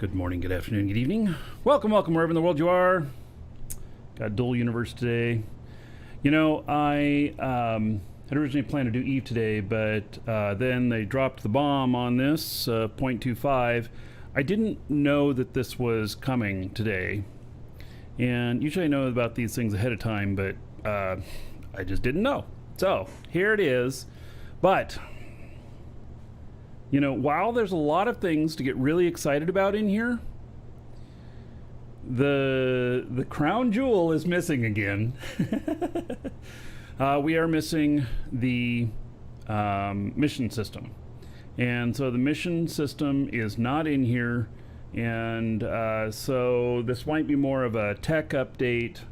Good morning, good afternoon, good evening. Welcome, wherever in the world you are. Got Dual Universe today. You know, I had originally planned to do Eve today, but then they dropped the bomb on this, 0.25. I didn't know that this was coming today. And usually I know about these things ahead of time, but I just didn't know. So, here it is. But you know, while there's a lot of things to get really excited about in here, the crown jewel is missing again. We are missing the mission system. And so the mission system is not in here. And so this might be more of a tech update,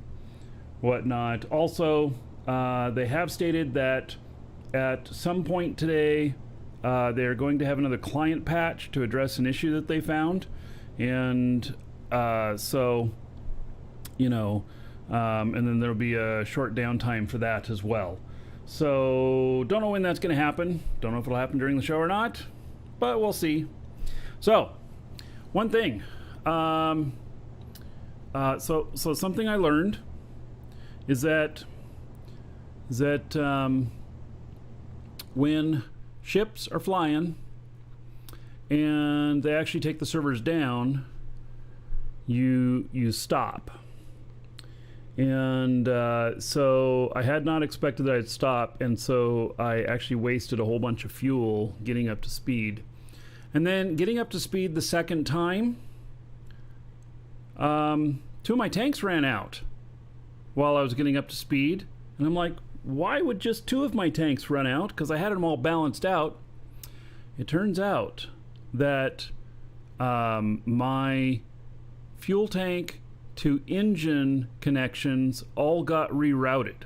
whatnot. Also, they have stated that at some point today, they're going to have another client patch to address an issue that they found. And so, you know, and then there'll be a short downtime for that as well. So, don't know when that's going to happen. Don't know if it'll happen during the show or not, but we'll see. So, one thing. So something I learned is that when ships are flying and they actually take the servers down, you stop. And so I had not expected that I'd stop, and so I actually wasted a whole bunch of fuel getting up to speed. And then getting up to speed the second time, two of my tanks ran out while I was getting up to speed. And I'm like, why would just two of my tanks run out? Because I had them all balanced out. It turns out that my fuel tank to engine connections all got rerouted.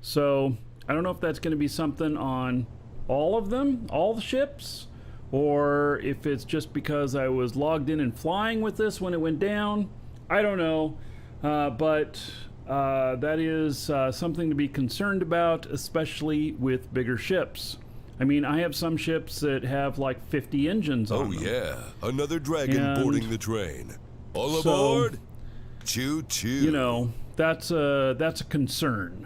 So I don't know if that's going to be something on all of them, all the ships, or if it's just because I was logged in and flying with this when it went down. I don't know, but that is something to be concerned about, especially with bigger ships. I mean, I have some ships that have like 50 engines on them. Oh yeah, another dragon boarding the train. All aboard! Choo choo. You know, that's a concern.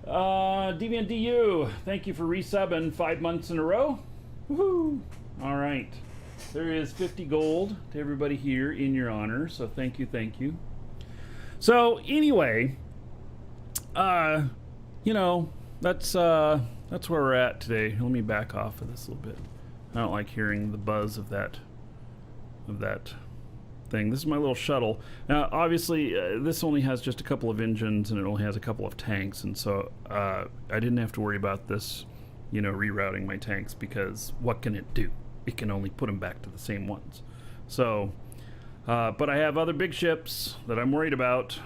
DVNDU, thank you for resubbing 5 months in a row. Woohoo! All right, there is 50 gold to everybody here in your honor. So thank you. So anyway, you know, that's where we're at today. Let me back off of this a little bit. I don't like hearing the buzz of that thing. This is my little shuttle. Now, obviously, this only has just a couple of engines and it only has a couple of tanks, and so I didn't have to worry about this, you know, rerouting my tanks, because what can it do? It can only put them back to the same ones. So, but I have other big ships that I'm worried about.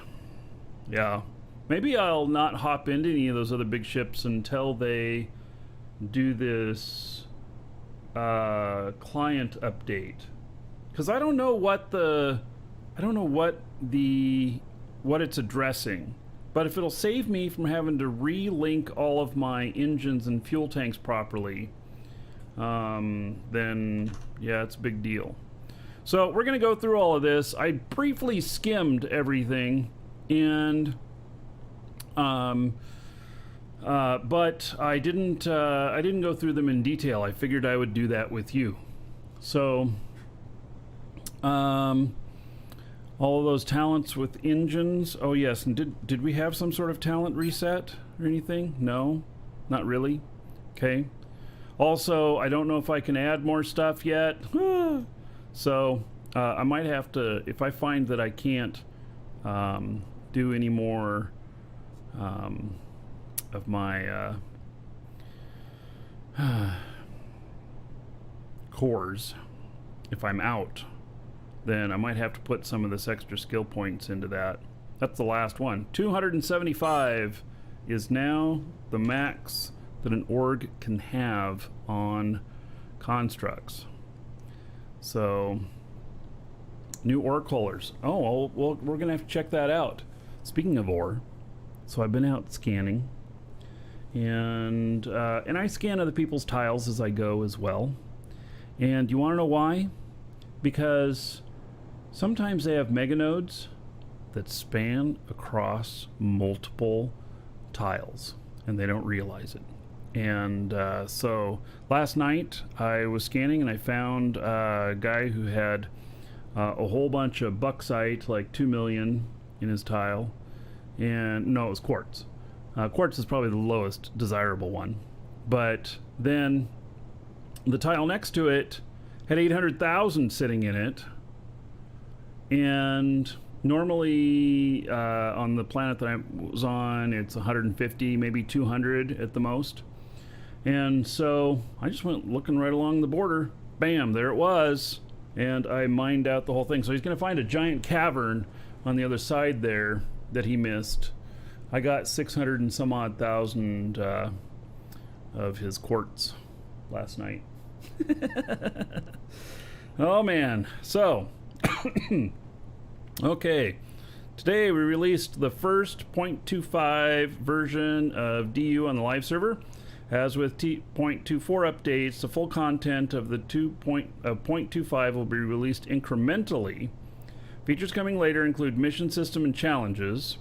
Yeah. Maybe I'll not hop into any of those other big ships until they do this client update. Because I don't know what it's addressing. But if it'll save me from having to relink all of my engines and fuel tanks properly, then yeah, it's a big deal. So we're going to go through all of this. I briefly skimmed everything, and but I didn't go through them in detail. I figured I would do that with you. So all of those talents with engines. Oh yes, and did we have some sort of talent reset or anything? No, not really. Okay. Also, I don't know if I can add more stuff yet. So I might have to, if I find that I can't do any more of my cores, if I'm out, then I might have to put some of this extra skill points into that. That's the last one. 275 is now the max that an org can have on constructs. So, new ore collars. Oh, well, we're going to have to check that out. Speaking of ore, so I've been out scanning, and I scan other people's tiles as I go as well. And you want to know why? because sometimes they have meganodes that span across multiple tiles and they don't realize it. And so last night I was scanning and I found a guy who had a whole bunch of Bucksite, like 2 million in his tile. And no, it was quartz. Quartz is probably the lowest desirable one. But then the tile next to it had 800,000 sitting in it. And normally on the planet that I was on, it's 150, maybe 200 at the most. And so I just went looking right along the border. Bam, there it was. And I mined out the whole thing. So he's going to find a giant cavern on the other side there that he missed. I got 600 and some odd thousand of his quartz last night. Oh man. So okay, today we released the first 0.25 version of DU on the live server. As with 0.24 updates, the full content of the 0.25 will be released incrementally. Features coming later include mission system and challenges.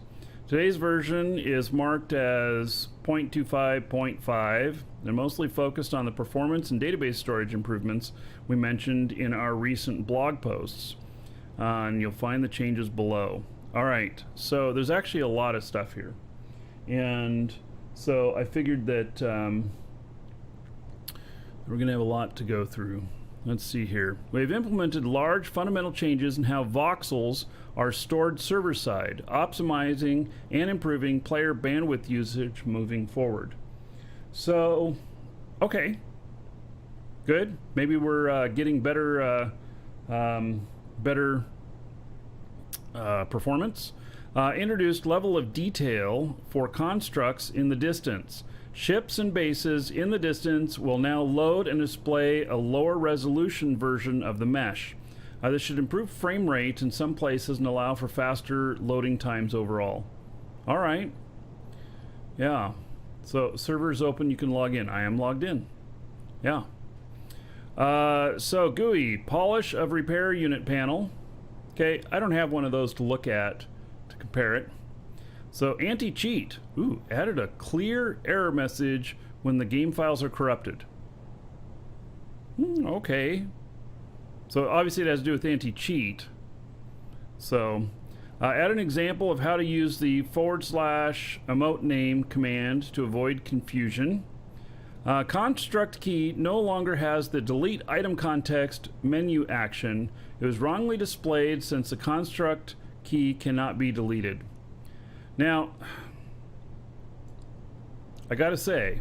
Today's version is marked as 0.25.5 and mostly focused on the performance and database storage improvements we mentioned in our recent blog posts. And you'll find the changes below. All right, so there's actually a lot of stuff here. And so I figured that we're going to have a lot to go through. Let's see here. We've implemented large fundamental changes in how voxels are stored server-side, optimizing and improving player bandwidth usage moving forward. So, okay, good. Maybe we're getting better performance. Introduced level of detail for constructs in the distance. Ships and bases in the distance will now load and display a lower resolution version of the mesh. This should improve frame rate in some places and allow for faster loading times overall. All right. Yeah. So server is open. You can log in. I am logged in. Yeah. So GUI, polish of repair unit panel. Okay, I don't have one of those to look at to compare it. So anti-cheat, ooh, added a clear error message when the game files are corrupted. Okay. So obviously it has to do with anti-cheat. So add an example of how to use the /emote name command to avoid confusion. Construct key no longer has the delete item context menu action. It was wrongly displayed since the construct key cannot be deleted. Now, I gotta say,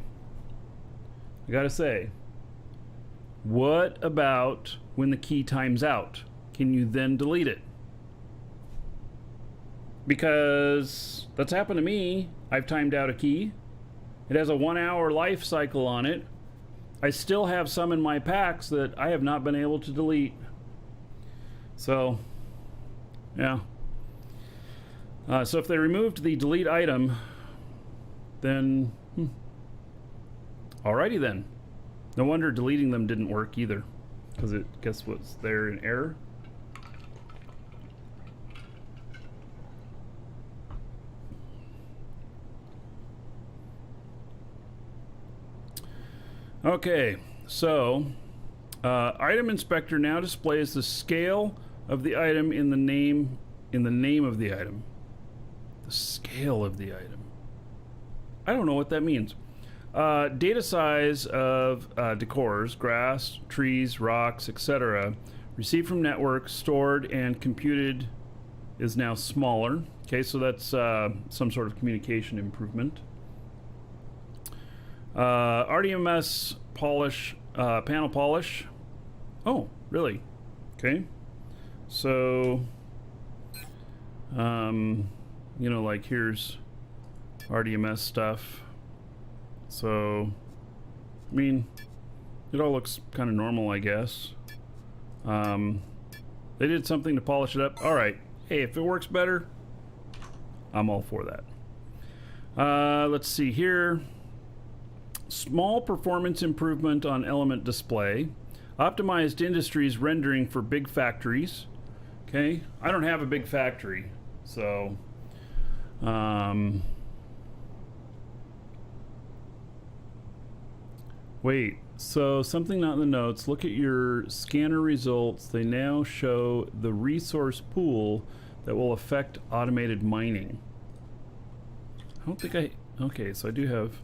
what about when the key times out? Can you then delete it? Because that's happened to me. I've timed out a key. It has a 1 hour life cycle on it. I still have some in my packs that I have not been able to delete. So, yeah. So if they removed the delete item, then, alrighty then. No wonder deleting them didn't work either, because it, guess what's there in error? Okay, so item inspector now displays the scale of the item in the name of the item. The scale of the item. I don't know what that means. Data size of decors, grass, trees, rocks, etc. received from network, stored, and computed is now smaller. Okay, so that's some sort of communication improvement. RDMS polish, panel polish. Oh, really? Okay. So, you know, like here's RDMS stuff. So, I mean, it all looks kind of normal, I guess. They did something to polish it up. All right. Hey, if it works better, I'm all for that. Let's see here. Small performance improvement on element display. Optimized industries rendering for big factories. Okay, I don't have a big factory, so wait, so something not in the notes. Look at your scanner results. They now show the resource pool that will affect automated mining. I don't think I... Okay, so I do have...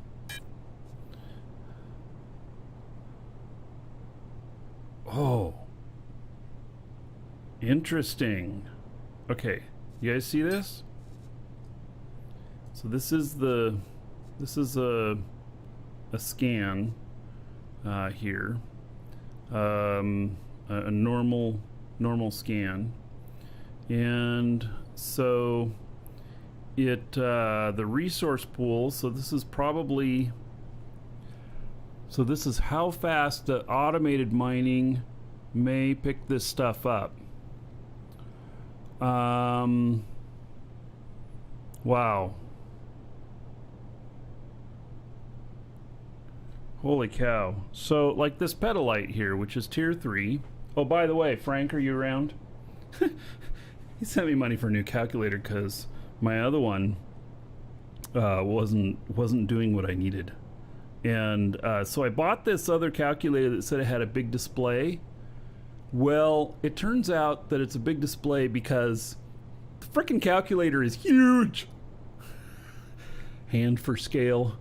Oh. Interesting. Okay, you guys see this? So this is the... This is a scan here. A normal scan. And so it the resource pool, so this is probably, so this is how fast the automated mining may pick this stuff up. Wow. Holy cow. So like this petalite here, which is tier 3. Oh, by the way, Frank, are you around? He sent me money for a new calculator because my other one wasn't doing what I needed, and so I bought this other calculator that said it had a big display. Well, it turns out that it's a big display because the frickin' calculator is huge. Hand for scale.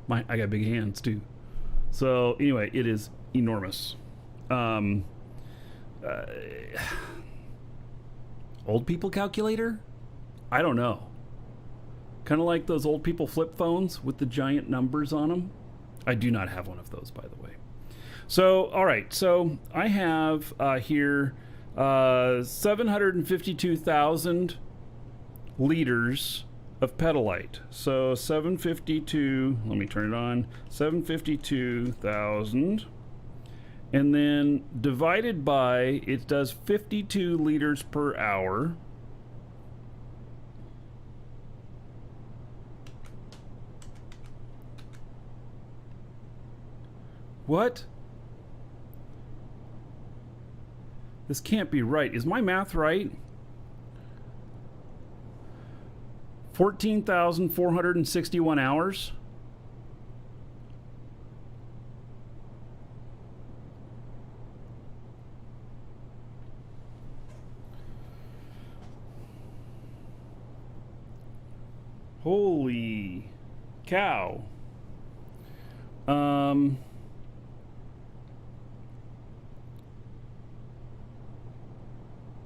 I got big hands too. So anyway, it is enormous. Old people calculator? I don't know. Kind of like those old people flip phones with the giant numbers on them. I do not have one of those, by the way. So, all right. So I have here 752,000 liters of petalite. So 752, let me turn it on, 752,000. And then divided by, it does 52 liters per hour. What? This can't be right. Is my math right? 14,461 hours? Holy cow.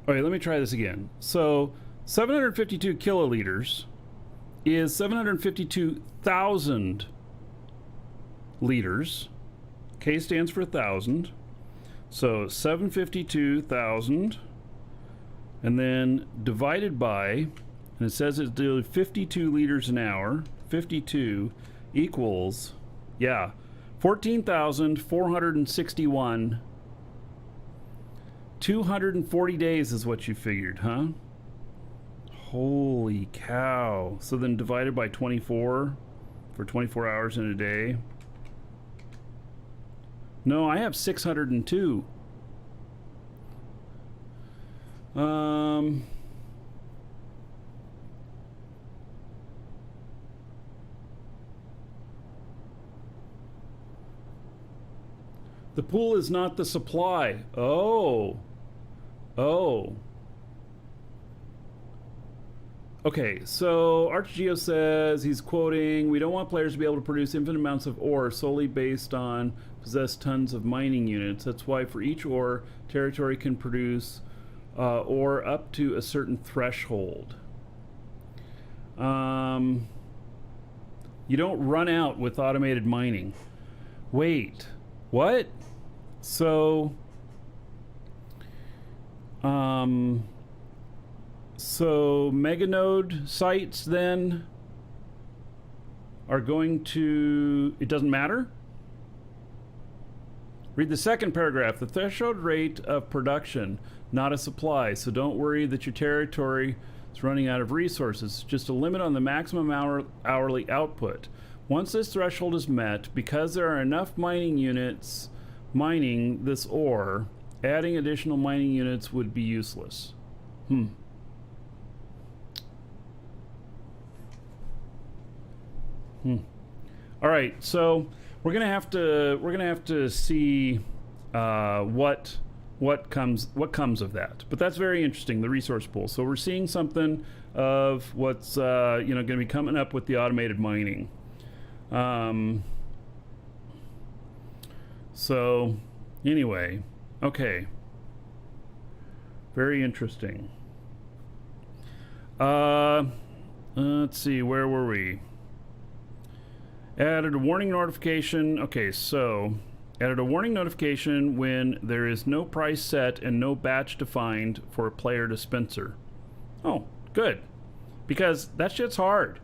Okay, let me try this again. So 752 kiloliters is 752,000 liters. K stands for 1,000. So 752,000, and then divided by, and it says it's doing 52 liters an hour. 52 equals, yeah, 14,461. 240 days is what you figured, huh? Holy cow. So then divided by 24 for 24 hours in a day. No, I have 602. The pool is not the supply. Oh. Okay, so ArchGeo says, he's quoting, we don't want players to be able to produce infinite amounts of ore solely based on possess tons of mining units. That's why for each ore, territory can produce ore up to a certain threshold. You don't run out with automated mining. Wait, what? So, so Meganode sites then are going to, it doesn't matter? Read the second paragraph. The threshold rate of production, not a supply. So don't worry that your territory is running out of resources. Just a limit on the maximum hourly output. Once this threshold is met, because there are enough mining units mining this ore, adding additional mining units would be useless. All right, so we're gonna have to see what comes of that. But that's very interesting, the resource pool. So we're seeing something of what's going to be coming up with the automated mining. So anyway, okay, very interesting. Let's see, where were we? Added a warning notification. Okay, so added a warning notification when there is no price set and no batch defined for a player dispenser. Oh, good. Because that shit's hard.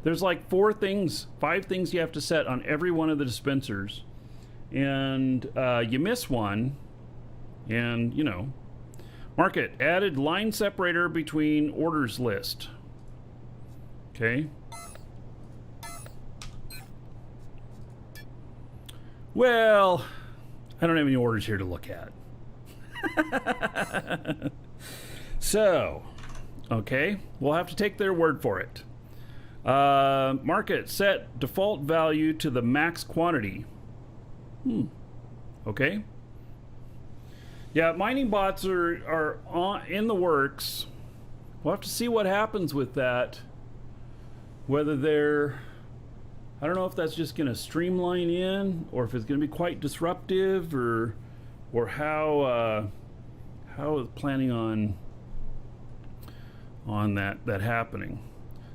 There's like 5 things you have to set on every one of the dispensers. And you miss one, and, you know. Market, added line separator between orders list. Okay. Well, I don't have any orders here to look at. So, okay, we'll have to take their word for it. Market, set default value to the max quantity. Okay. Yeah, mining bots are in the works. We'll have to see what happens with that. Whether they're... I don't know if that's just going to streamline in, or if it's going to be quite disruptive, or how planning on that happening.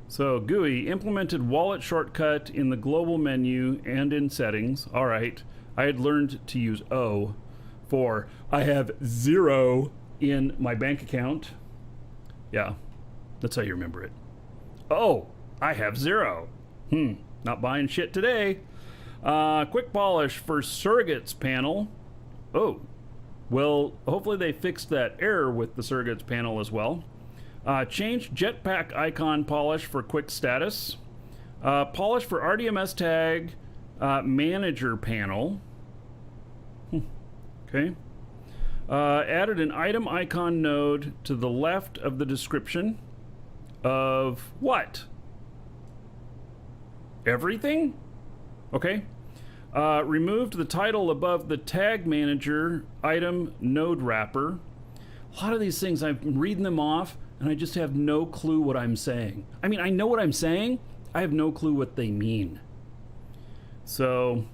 So GUI implemented wallet shortcut in the global menu and in settings. All right, I had learned to use O for I have 0 in my bank account. Yeah, that's how you remember it. Oh, I have 0. Not buying shit today. Quick polish for surrogates panel. Oh, well, hopefully they fixed that error with the surrogates panel as well. Change jetpack icon polish for quick status. Polish for RDMS tag manager panel. Okay. Added an item icon node to the left of the description of what? Everything? Okay. Removed the title above the tag manager item node wrapper. A lot of these things, I'm reading them off and I just have no clue what I'm saying. I mean, I know what I'm saying. I have no clue what they mean. So,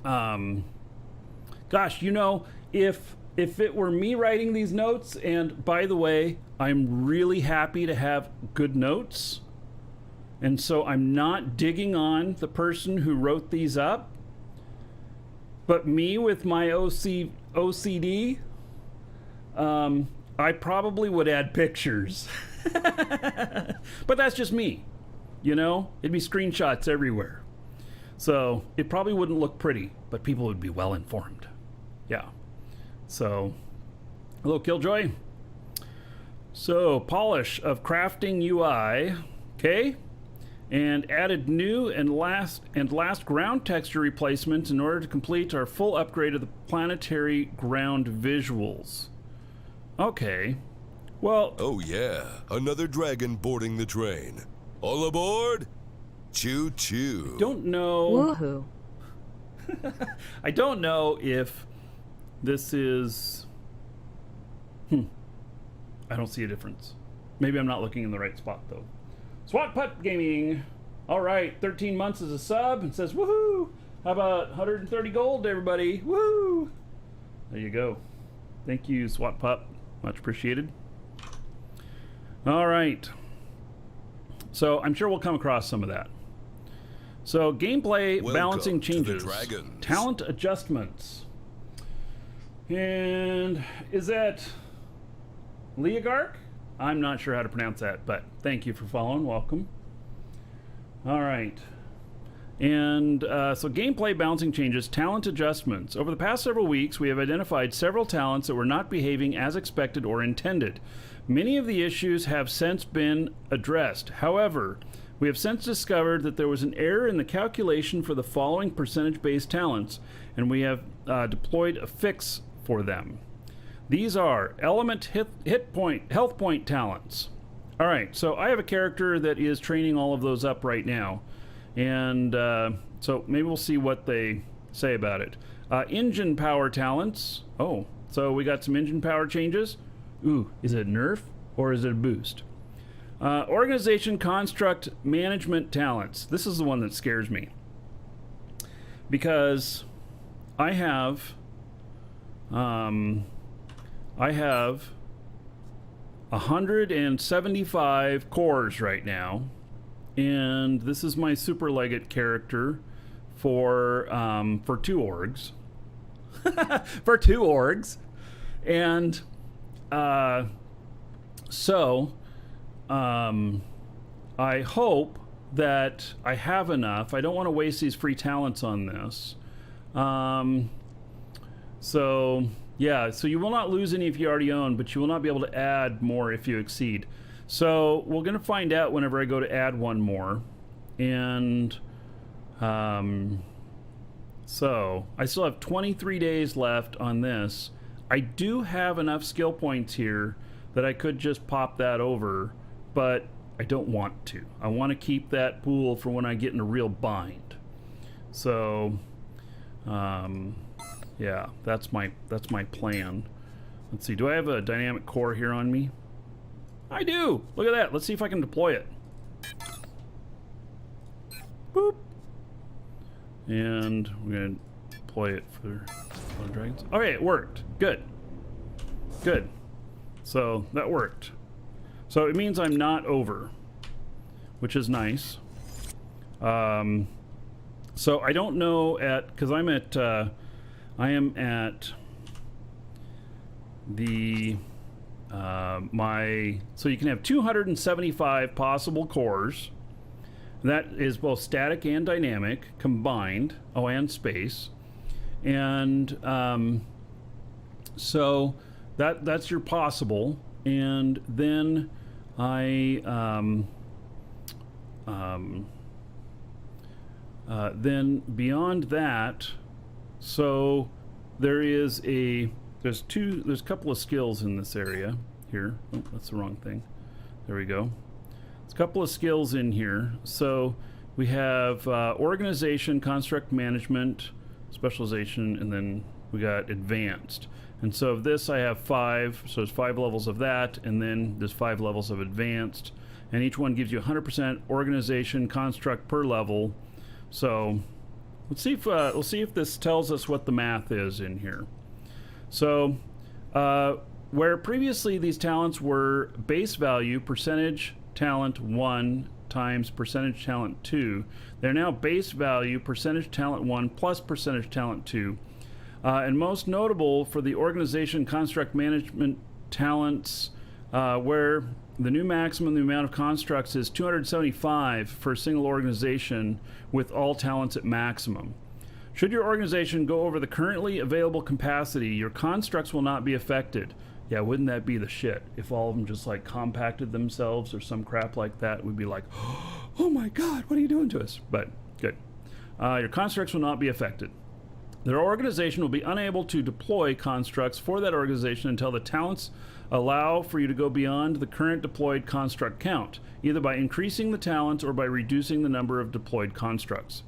gosh, you know, if it were me writing these notes, and by the way, I'm really happy to have good notes. And so I'm not digging on the person who wrote these up. But me with my OCD, I probably would add pictures. But that's just me. You know, it'd be screenshots everywhere. So it probably wouldn't look pretty, but people would be well informed. Yeah. So, hello, Killjoy. So, polish of crafting UI. Okay. And added new and last ground texture replacements in order to complete our full upgrade of the planetary ground visuals. Okay. Well... Oh yeah, another dragon boarding the train. All aboard? Choo-choo. Don't know... Woohoo. I don't know if this is... I don't see a difference. Maybe I'm not looking in the right spot, though. SWAT Putt Gaming. All right, 13 months as a sub and says, woohoo! How about 130 gold, everybody? Woohoo! There you go. Thank you, SWAT Pup. Much appreciated. All right. So I'm sure we'll come across some of that. So gameplay balancing changes. Talent adjustments. And is that Leogark? I'm not sure how to pronounce that, but thank you for following. Welcome. All right. And so gameplay balancing changes, talent adjustments. Over the past several weeks, we have identified several talents that were not behaving as expected or intended. Many of the issues have since been addressed. However, We have since discovered that there was an error in the calculation for the following percentage-based talents, and we have deployed a fix for them. These are element health point talents. All right, so I have a character that is training all of those up right now, and so maybe we'll see what they say about it. Engine power talents. Oh, so we got some engine power changes. Ooh, is it a nerf or is it a boost? Organization construct management talents. This is the one that scares me, because I have 175 cores right now, and this is my super legate character for 2 orgs. For 2 orgs. And so I hope that I have enough. I don't want to waste these free talents on this. So yeah, so you will not lose any if you already own, but you will not be able to add more if you exceed. So we're going to find out whenever I go to add one more. And so I still have 23 days left on this. I do have enough skill points here that I could just pop that over, but I don't want to. I want to keep that pool for when I get in a real bind. So yeah, that's my plan. Let's see, do I have a dynamic core here on me? I do! Look at that. Let's see if I can deploy it. Boop. And we're going to deploy it for dragons. Okay, it worked. Good. Good. So that worked. So it means I'm not over, which is nice. So I don't know because I'm at, I am at the, so you can have 275 possible cores. That is both static and dynamic combined. Oh, and space. And so that's your possible. And then then beyond that, so there's a couple of skills in this area here. Oh, that's the wrong thing. There we go. There's a couple of skills in here. So we have organization, construct management, specialization, and then we got advanced. And so of this I have 5, so there's 5 levels of that, and then there's 5 levels of advanced, and each one gives you 100% organization construct per level. So let's see if we'll see if this tells us what the math is in here. So where previously these talents were base value percentage talent 1 times percentage talent 2, they're now base value percentage talent 1 plus percentage talent 2. And most notable for the organization construct management talents, where the new maximum the amount of constructs is 275 for a single organization with all talents at maximum. Should your organization go over the currently available capacity, your constructs will not be affected. Yeah, wouldn't that be the shit if all of them just like compacted themselves or some crap like that? We'd be like, oh my god, what are you doing to us? But good. Your constructs will not be affected. Their organization will be unable to deploy constructs for that organization until the talents allow for you to go beyond the current deployed construct count, either by increasing the talents or by reducing the number of deployed constructs.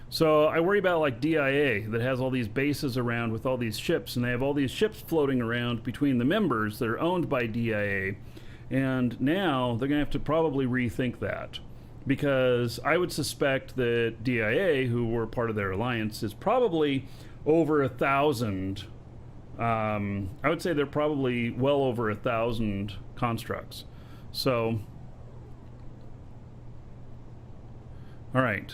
So I worry about like DIA that has all these bases around with all these ships, and they have all these ships floating around between the members that are owned by DIA, and now they're going to have to probably rethink that. Because I would suspect that DIA, who were part of their alliance, is probably over 1,000. I would say they're probably well over 1,000 constructs. So, all right.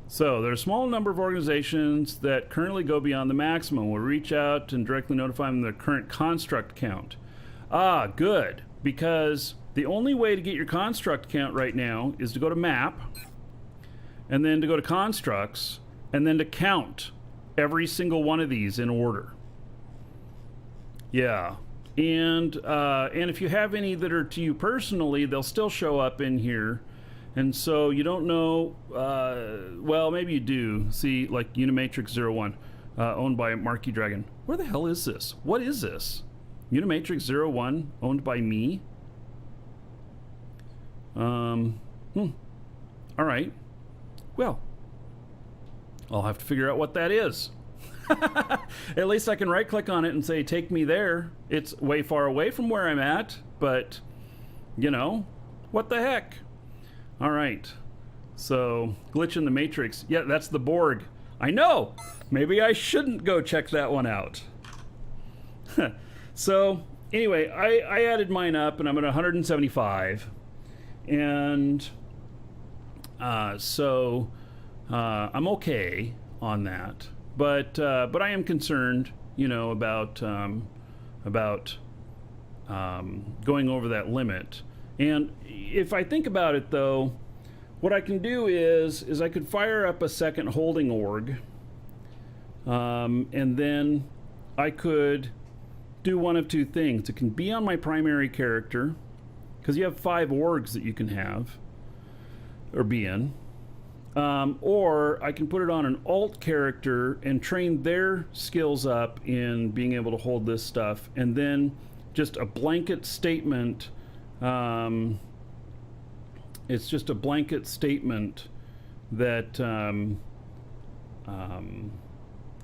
So there are a small number of organizations that currently go beyond the maximum. We'll reach out and directly notify them of their current construct count. Ah, good. Because the only way to get your construct count right now is to go to map, and then to go to constructs, and then to count every single one of these in order. Yeah. And if you have any that are to you personally, they'll still show up in here And so you don't know, well, maybe you do. See, like Unimatrix 01, owned by Marquis Dragon. Where the hell is this? What is this? Unimatrix 01, owned by me? All right. Well, I'll have to figure out what that is. At least I can right click on it and say, take me there. It's way far away from where I'm at, but, you know, what the heck? All right. So, glitch in the Matrix. Yeah, that's the Borg. I know! Maybe I shouldn't go check that one out. So, anyway, I added mine up, and I'm at 175. And so I'm okay on that. But I am concerned, you know, about going over that limit. And if I think about it, though, what I can do is I could fire up a second holding org, and then I could do one of two things. It can be on my primary character, because you have 5 orgs that you can have or be in. Or I can put it on an alt character and train their skills up in being able to hold this stuff, and then just a blanket statement. It's just a blanket statement that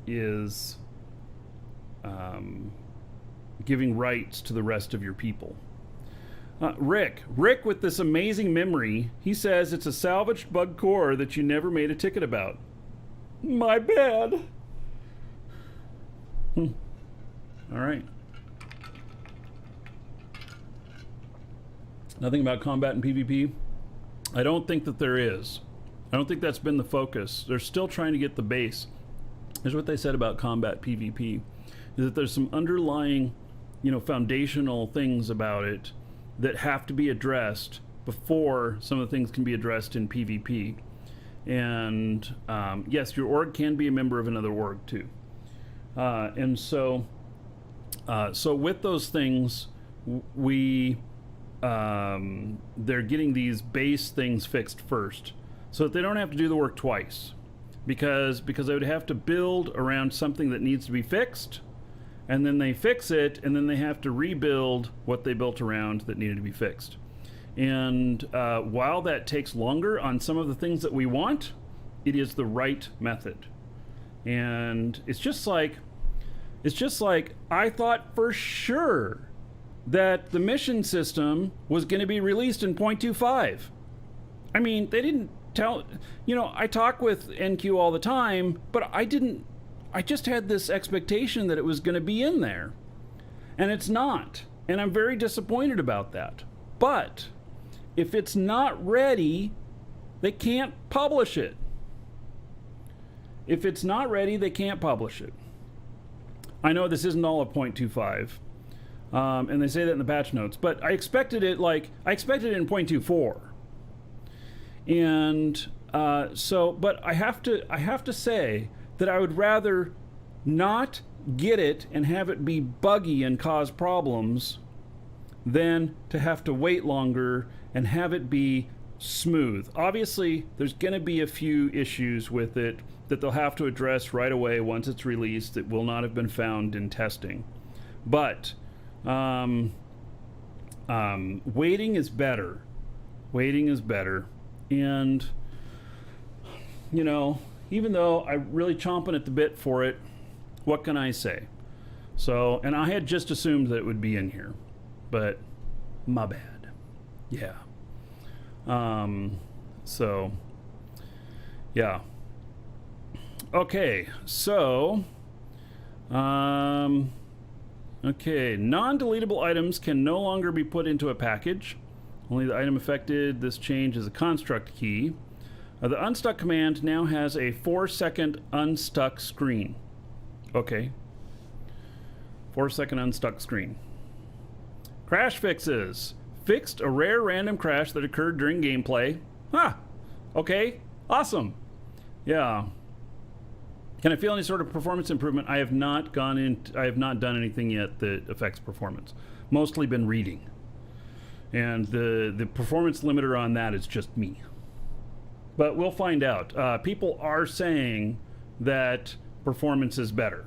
is giving rights to the rest of your people. Rick with this amazing memory, he says it's a salvaged bug core that you never made a ticket about. My bad. All right. Nothing about combat and PvP? I don't think that there is. I don't think that's been the focus. They're still trying to get the base. Here's what they said about combat PvP, is that there's some underlying, you know, foundational things about it that have to be addressed before some of the things can be addressed in PvP. And yes, your org can be a member of another org too. And so with those things, they're getting these base things fixed first, so that they don't have to do the work twice. Because they would have to build around something that needs to be fixed, and then they fix it, and then they have to rebuild what they built around that needed to be fixed. And while that takes longer on some of the things that we want, it is the right method. And it's just like I thought for sure that the mission system was going to be released in 0.25. I mean, they didn't tell, you know, I talk with NQ all the time, but I just had this expectation that it was going to be in there. And it's not. And I'm very disappointed about that. But if it's not ready, they can't publish it. If it's not ready, they can't publish it. I know this isn't all of 0.25. And they say that in the patch notes, but I expected it in 0.24. And but I have to say that I would rather not get it and have it be buggy and cause problems than to have to wait longer and have it be smooth. Obviously, there's going to be a few issues with it that they'll have to address right away once it's released that will not have been found in testing. But waiting is better. Waiting is better. And, you know, even though I'm really chomping at the bit for it, what can I say? So, and I had just assumed that it would be in here, but my bad. Yeah. So, yeah. Okay, so, okay, non-deletable items can no longer be put into a package. Only the item affected. This change is a construct key. The unstuck command now has a 4-second unstuck screen. Okay. 4-second unstuck screen. Crash fixes. Fixed a rare random crash that occurred during gameplay. Huh. Okay. Awesome. Yeah. Can I feel any sort of performance improvement? I have not done anything yet that affects performance. Mostly been reading. And the performance limiter on that is just me. but we'll find out. People are saying that performance is better.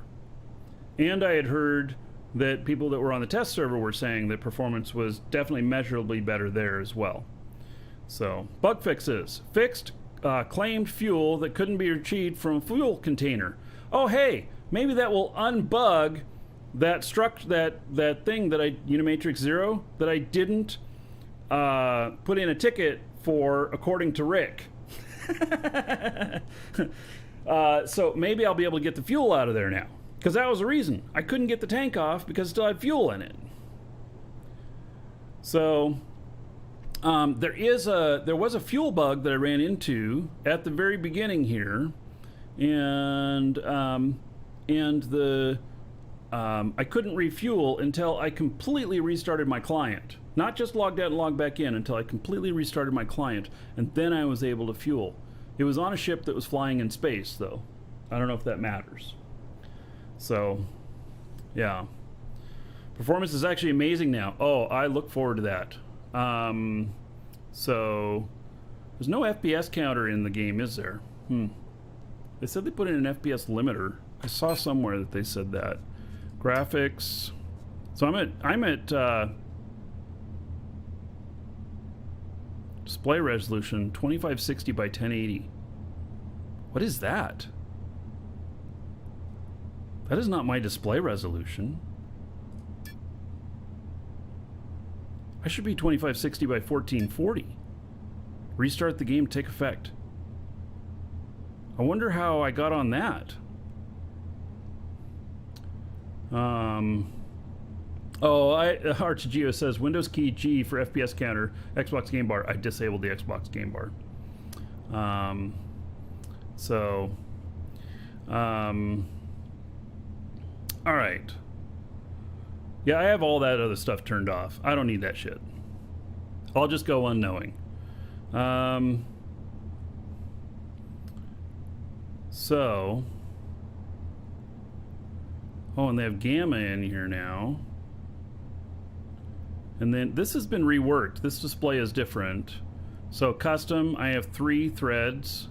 And I had heard that people that were on the test server were saying that performance was definitely measurably better there as well. So, bug fixes. Fixed claimed fuel that couldn't be retrieved from a fuel container. Oh, hey, maybe that will unbug that that thing that Unimatrix Zero, that I didn't put in a ticket for, according to Rick. So maybe I'll be able to get the fuel out of there now, because that was the reason I couldn't get the tank off, because it still had fuel in it. So there was a fuel bug that I ran into at the very beginning here, and I couldn't refuel until I completely restarted my client. Not just logged out and logged back in, until I completely restarted my client, and then I was able to fuel. It was on a ship that was flying in space, though. I don't know if that matters. So, yeah. Performance is actually amazing now. Oh, I look forward to that. So, there's no FPS counter in the game, is there? They said they put in an FPS limiter. I saw somewhere that they said that. Graphics. So I'm at display resolution 2560 by 1080. What is that? That is not my display resolution. I should be 2560 by 1440. Restart the game, take effect. I wonder how I got on that. Archgeo says Windows key G for FPS counter, Xbox game bar. I disabled the Xbox game bar. All right. Yeah, I have all that other stuff turned off. I don't need that shit. I'll just go unknowing. Oh, and they have gamma in here now. And then this has been reworked. This display is different. So custom, I have 3 threads.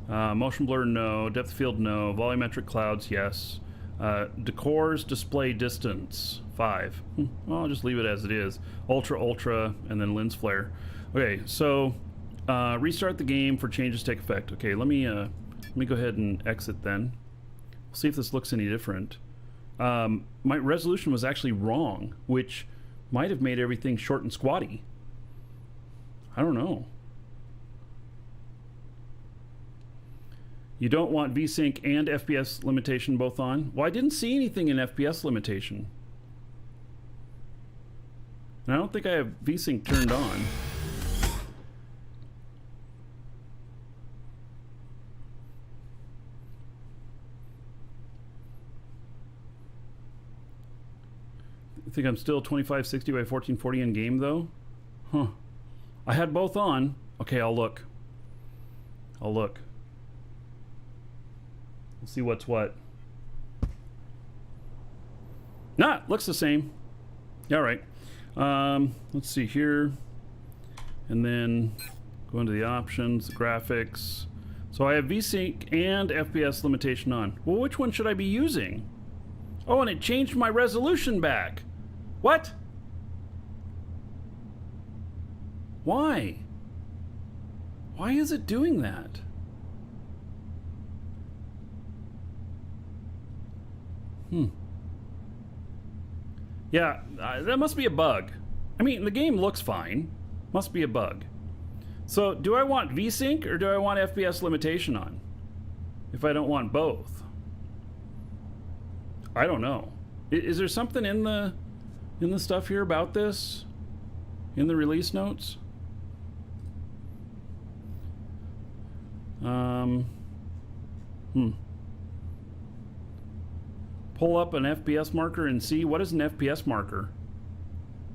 Motion blur, no. Depth of field, no. Volumetric clouds, yes. Decor's display distance, 5. Well, I'll just leave it as it is. Ultra, and then lens flare. Okay, so restart the game for changes to take effect. Okay, let me go ahead and exit then. We'll see if this looks any different. My resolution was actually wrong, which might have made everything short and squatty. I don't know. You don't want VSync and FPS limitation both on? Well, I didn't see anything in FPS limitation. And I don't think I have VSync turned on. I think I'm still 2560 by 1440 in game though. Huh. I had both on. Okay, I'll look. We'll see what's what. Nah, looks the same. All right. Let's see here. And then go into the options, graphics. So I have VSync and FPS limitation on. Well, which one should I be using? Oh, and it changed my resolution back. What? Why? Why is it doing that? Yeah, that must be a bug. I mean, the game looks fine. Must be a bug. So, do I want VSync or do I want FPS limitation on? If I don't want both. I don't know. Is there something in the stuff here about this? In the release notes? Pull up an FPS marker and see. What is an FPS marker?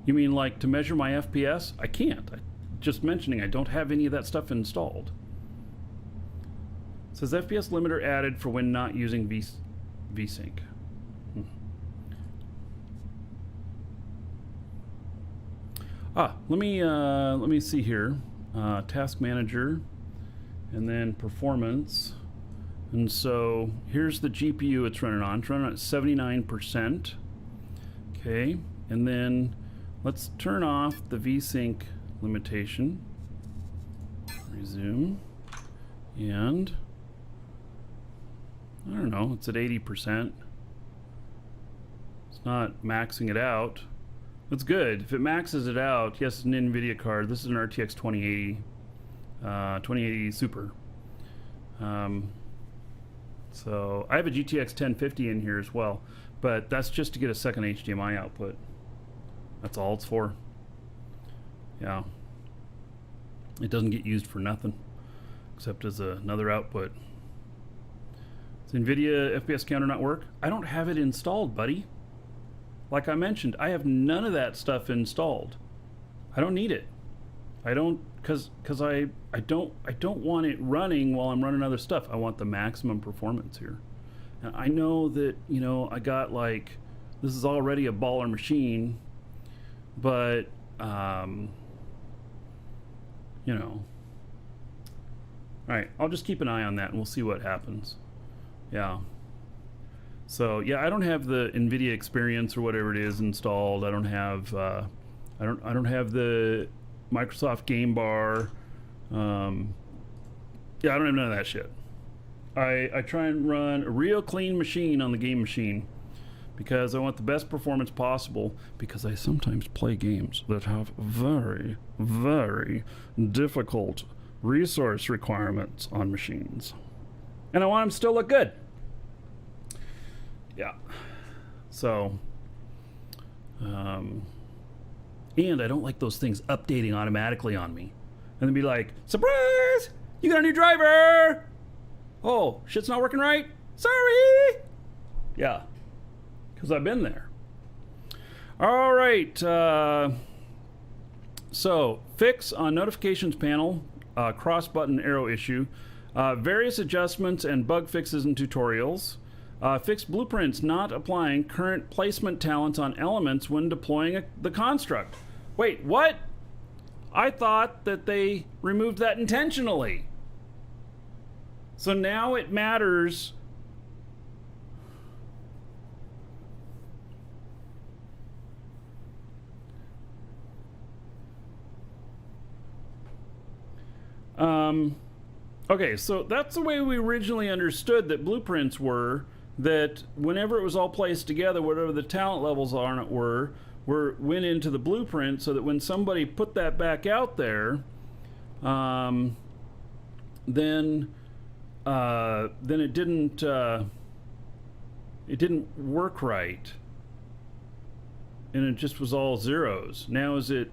You mean like to measure my FPS? I can't. Just mentioning I don't have any of that stuff installed. It says FPS limiter added for when not using VSync. Let me see here. Task manager. and then performance. And so here's the GPU it's running on. It's running at 79%. Okay, and then let's turn off the VSync limitation. Resume. And I don't know, it's at 80%. It's not maxing it out. That's good. If it maxes it out, yes, it's an NVIDIA card. This is an RTX 2080 Super. So I have a GTX 1050 in here as well, but that's just to get a second HDMI output. That's all it's for. Yeah. It doesn't get used for nothing, except as another output. Does NVIDIA FPS counter not work? I don't have it installed, buddy. Like I mentioned, I have none of that stuff installed. I don't need it. I don't, cause I don't want it running while I'm running other stuff. I want the maximum performance here. And I know that, you know, I got like, this is already a baller machine, but you know. All right, I'll just keep an eye on that and we'll see what happens. Yeah. So yeah, I don't have the NVIDIA Experience or whatever it is installed. I don't have I don't have the Microsoft Game Bar. Yeah, I don't have none of that shit. I try and run a real clean machine on the game machine because I want the best performance possible, because I sometimes play games that have very, very difficult resource requirements on machines. And I want them to still look good. Yeah. So, and I don't like those things updating automatically on me. And then be like, surprise! You got a new driver! Oh, shit's not working right? Sorry! Yeah. Because I've been there. All right. So, fix on notifications panel, cross button arrow issue, various adjustments and bug fixes and tutorials. Fix blueprints not applying current placement talents on elements when deploying the construct. Wait, what? I thought that they removed that intentionally. So now it matters. Okay, so that's the way we originally understood that blueprints were, that whenever it was all placed together, whatever the talent levels on it went into the blueprint, so that when somebody put that back out there, then it didn't work right, and it just was all zeros. Now is it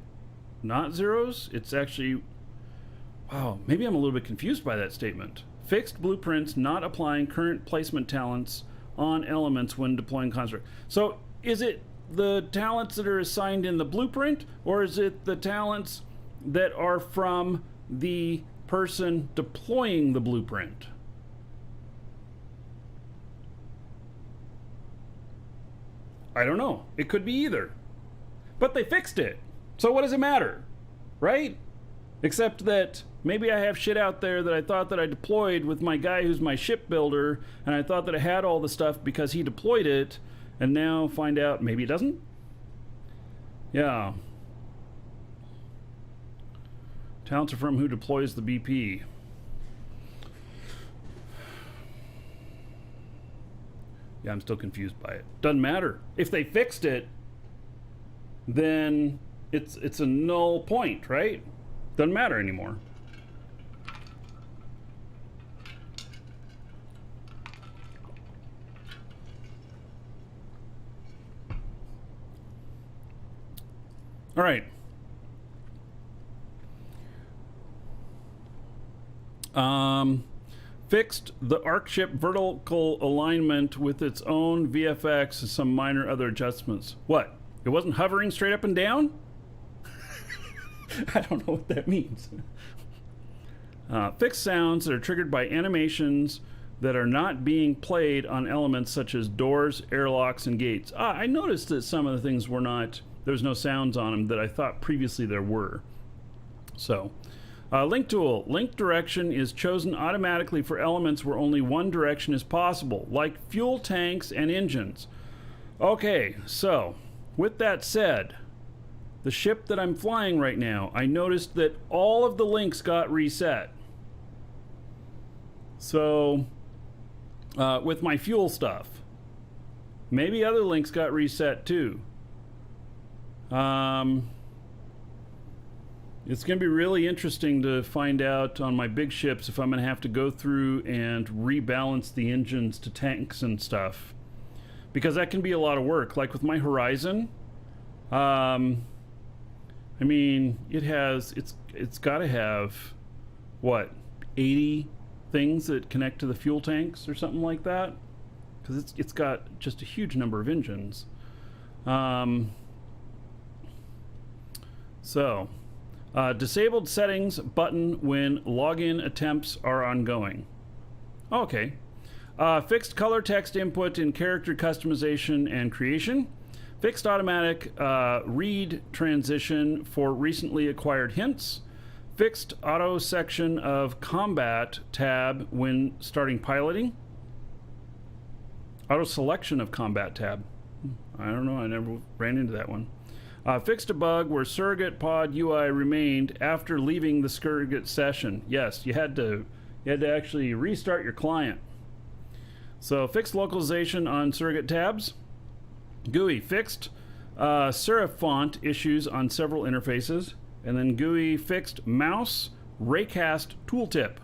not zeros? It's actually, wow, maybe I'm a little bit confused by that statement. Fixed blueprints not applying current placement talents on elements when deploying construct. So is it the talents that are assigned in the blueprint, or is it the talents that are from the person deploying the blueprint? I don't know. It could be either. But they fixed it. So what does it matter? Right? Except that maybe I have shit out there that I thought that I deployed with my guy who's my shipbuilder, and I thought that it had all the stuff because he deployed it, and now find out maybe it doesn't? Yeah. Talents are from who deploys the BP. Yeah, I'm still confused by it. Doesn't matter. If they fixed it, then it's a null point, right? Doesn't matter anymore. All right. Fixed the ARC ship vertical alignment with its own VFX and some minor other adjustments. What? It wasn't hovering straight up and down? I don't know what that means. Fixed sounds that are triggered by animations that are not being played on elements such as doors, airlocks, and gates. I noticed that some of the things were not, there was no sounds on them that I thought previously there were. So, Link tool. Link direction is chosen automatically for elements where only one direction is possible, like fuel tanks and engines. Okay, so with that said, the ship that I'm flying right now, I noticed that all of the links got reset. So, with my fuel stuff, maybe other links got reset too. It's going to be really interesting to find out on my big ships if I'm going to have to go through and rebalance the engines to tanks and stuff, because that can be a lot of work. Like with my Horizon, I mean, it's got to have what, 80 things that connect to the fuel tanks or something like that, because it's got just a huge number of engines. Disabled settings button when login attempts are ongoing. Okay. Fixed color text input in character customization and creation. Fixed automatic read transition for recently acquired hints. Fixed auto section of combat tab when starting piloting. Auto selection of combat tab. I don't know, I never ran into that one. Fixed a bug where surrogate pod UI remained after leaving the surrogate session. Yes, you had to actually restart your client. So fixed localization on surrogate tabs. GUI fixed serif font issues on several interfaces. And then GUI fixed mouse raycast tooltip.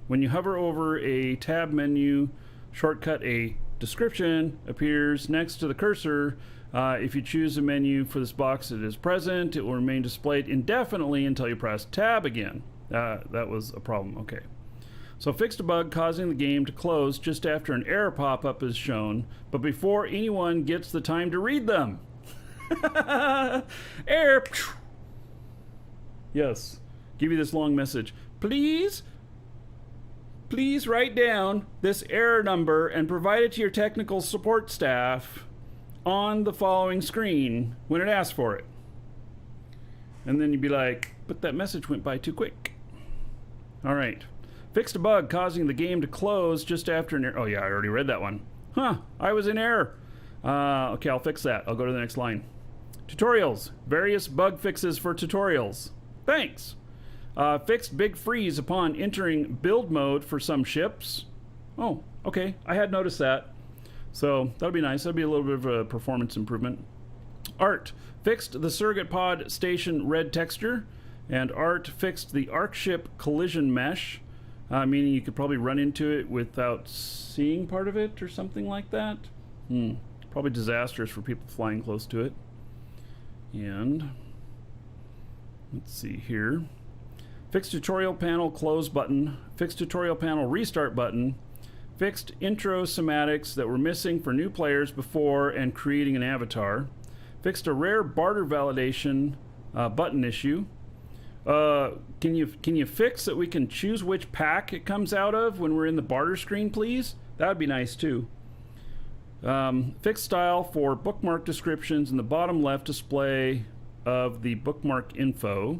When you hover over a tab menu shortcut, a description appears next to the cursor. If you choose a menu for this box that is present, it will remain displayed indefinitely until you press tab again. That was a problem. Okay. So fixed a bug causing the game to close just after an error pop-up is shown, but before anyone gets the time to read them. Error. Yes. Give you this long message. Please write down this error number and provide it to your technical support staff on the following screen when it asks for it. And then you'd be like, but that message went by too quick. All right. Fixed a bug causing the game to close just after an error. Oh yeah, I already read that one. Huh, I was in error. Okay, I'll fix that. I'll go to the next line. Tutorials. Various bug fixes for tutorials. Thanks. Fixed big freeze upon entering build mode for some ships. Oh, okay. I had noticed that. So that'll be nice. That'll be a little bit of a performance improvement. Art. Fixed the surrogate pod station red texture. And Art fixed the arc ship collision mesh. Meaning you could probably run into it without seeing part of it or something like that. Probably disastrous for people flying close to it. And let's see here. Fixed tutorial panel close button. Fixed tutorial panel restart button. Fixed intro semantics that were missing for new players before and creating an avatar. Fixed a rare barter validation button issue. Can you fix that we can choose which pack it comes out of when we're in the barter screen, please? That would be nice too. Fixed style for bookmark descriptions in the bottom left display of the bookmark info.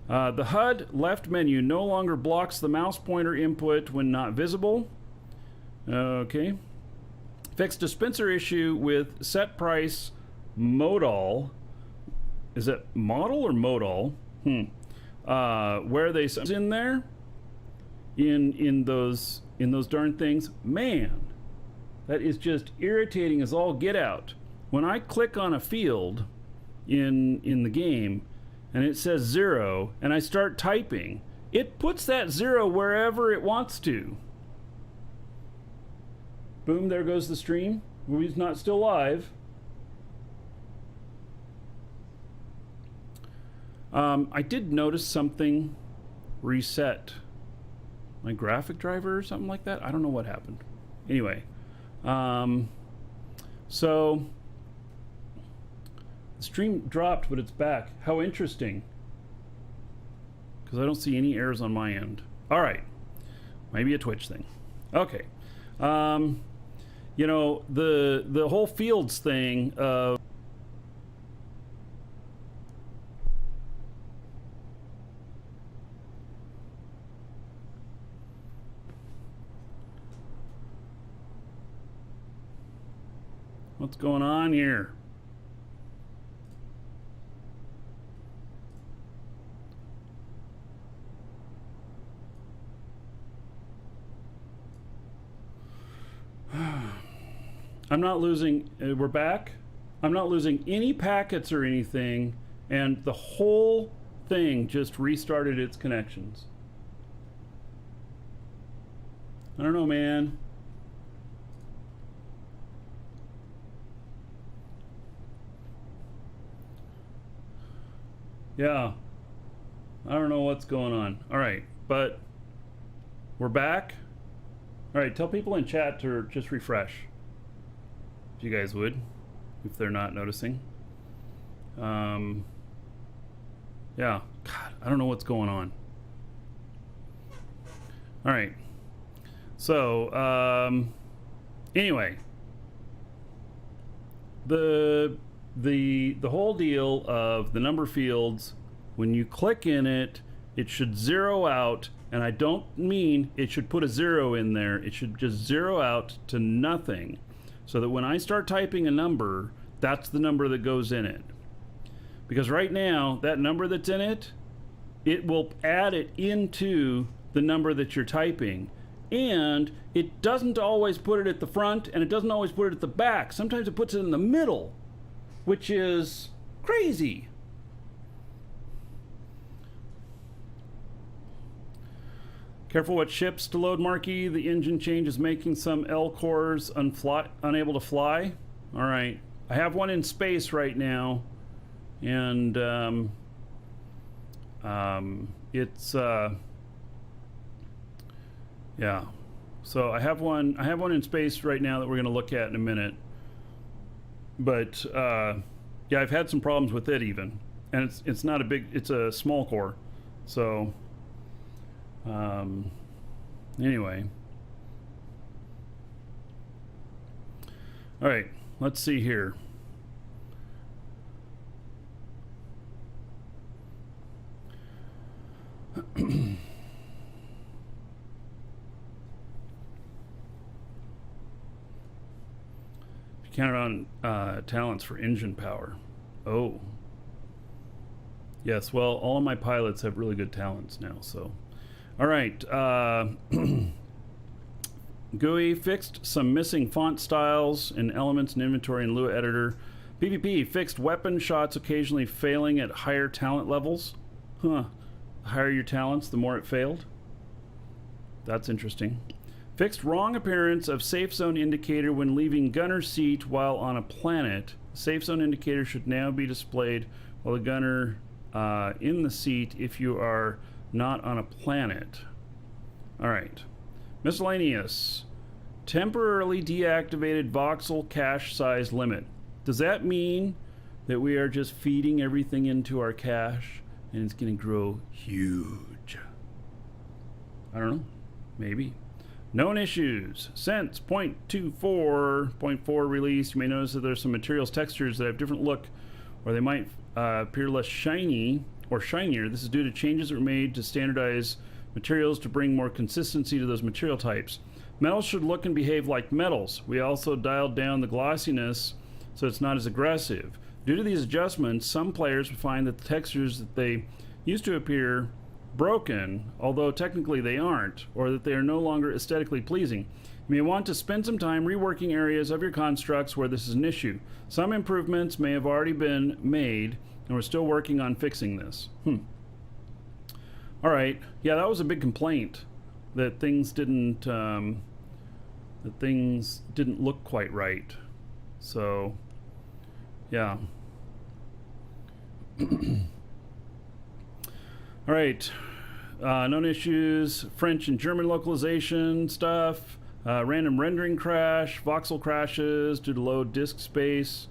The HUD left menu no longer blocks the mouse pointer input when not visible. Okay. Fixed dispenser issue with set price modal. Is it model or modal? Where they in there in those darn things. Man, that is just irritating as all get out. When I click on a field in the game and it says 0 and I start typing, it puts that 0 wherever it wants to. Boom, there goes the stream. Movie's not still live. I did notice something reset. My graphic driver or something like that. I don't know what happened. Anyway, so the stream dropped, but it's back. How interesting. Because I don't see any errors on my end. All right. Maybe a Twitch thing. Okay. You know, the whole fields thing of What's going on here? I'm not losing, we're back. I'm not losing any packets or anything, and the whole thing just restarted its connections. I don't know, man. Yeah. I don't know what's going on. All right, but we're back. All right, tell people in chat to just refresh. If you guys would, if they're not noticing. Yeah, God, I don't know what's going on. All right. So, anyway, the whole deal of the number fields, when you click in it, it should zero out, and I don't mean it should put a 0 in there. It should just zero out to nothing, so that when I start typing a number, that's the number that goes in it. Because right now, that number that's in it, it will add it into the number that you're typing. And it doesn't always put it at the front, and it doesn't always put it at the back. Sometimes it puts it in the middle, which is crazy. Careful what ships to load, Marky. The engine change is making some L cores unable to fly. All right. I have one in space right now, and it's yeah. So I have one in space right now that we're going to look at in a minute. But yeah, I've had some problems with it even, and it's not a big, it's a small core. So anyway, all right, let's see here. Counted on talents for engine power. Oh. Yes, well, all of my pilots have really good talents now, so. All right. GUI fixed some missing font styles in elements and inventory in Lua editor. PvP fixed weapon shots occasionally failing at higher talent levels. Huh. The higher your talents, the more it failed. That's interesting. Fixed wrong appearance of safe zone indicator when leaving gunner seat while on a planet. Safe zone indicator should now be displayed while the gunner in the seat if you are not on a planet. All right. Miscellaneous. Temporarily deactivated voxel cache size limit. Does that mean that we are just feeding everything into our cache and it's going to grow huge? I don't know. Maybe. Known issues. Since 0.24.4 release, you may notice that there's some materials textures that have different look, or they might appear less shiny or shinier. This is due to changes that were made to standardize materials to bring more consistency to those material types. Metals should look and behave like metals. We also dialed down the glossiness so it's not as aggressive. Due to these adjustments, some players will find that the textures that they used to appear broken, although technically they aren't, or that they are no longer aesthetically pleasing. You may want to spend some time reworking areas of your constructs where this is an issue. Some improvements may have already been made, and we're still working on fixing this. All right, yeah, that was a big complaint that things didn't look quite right. So, yeah. All right, known issues, French and German localization stuff, random rendering crash, voxel crashes due to low disk space,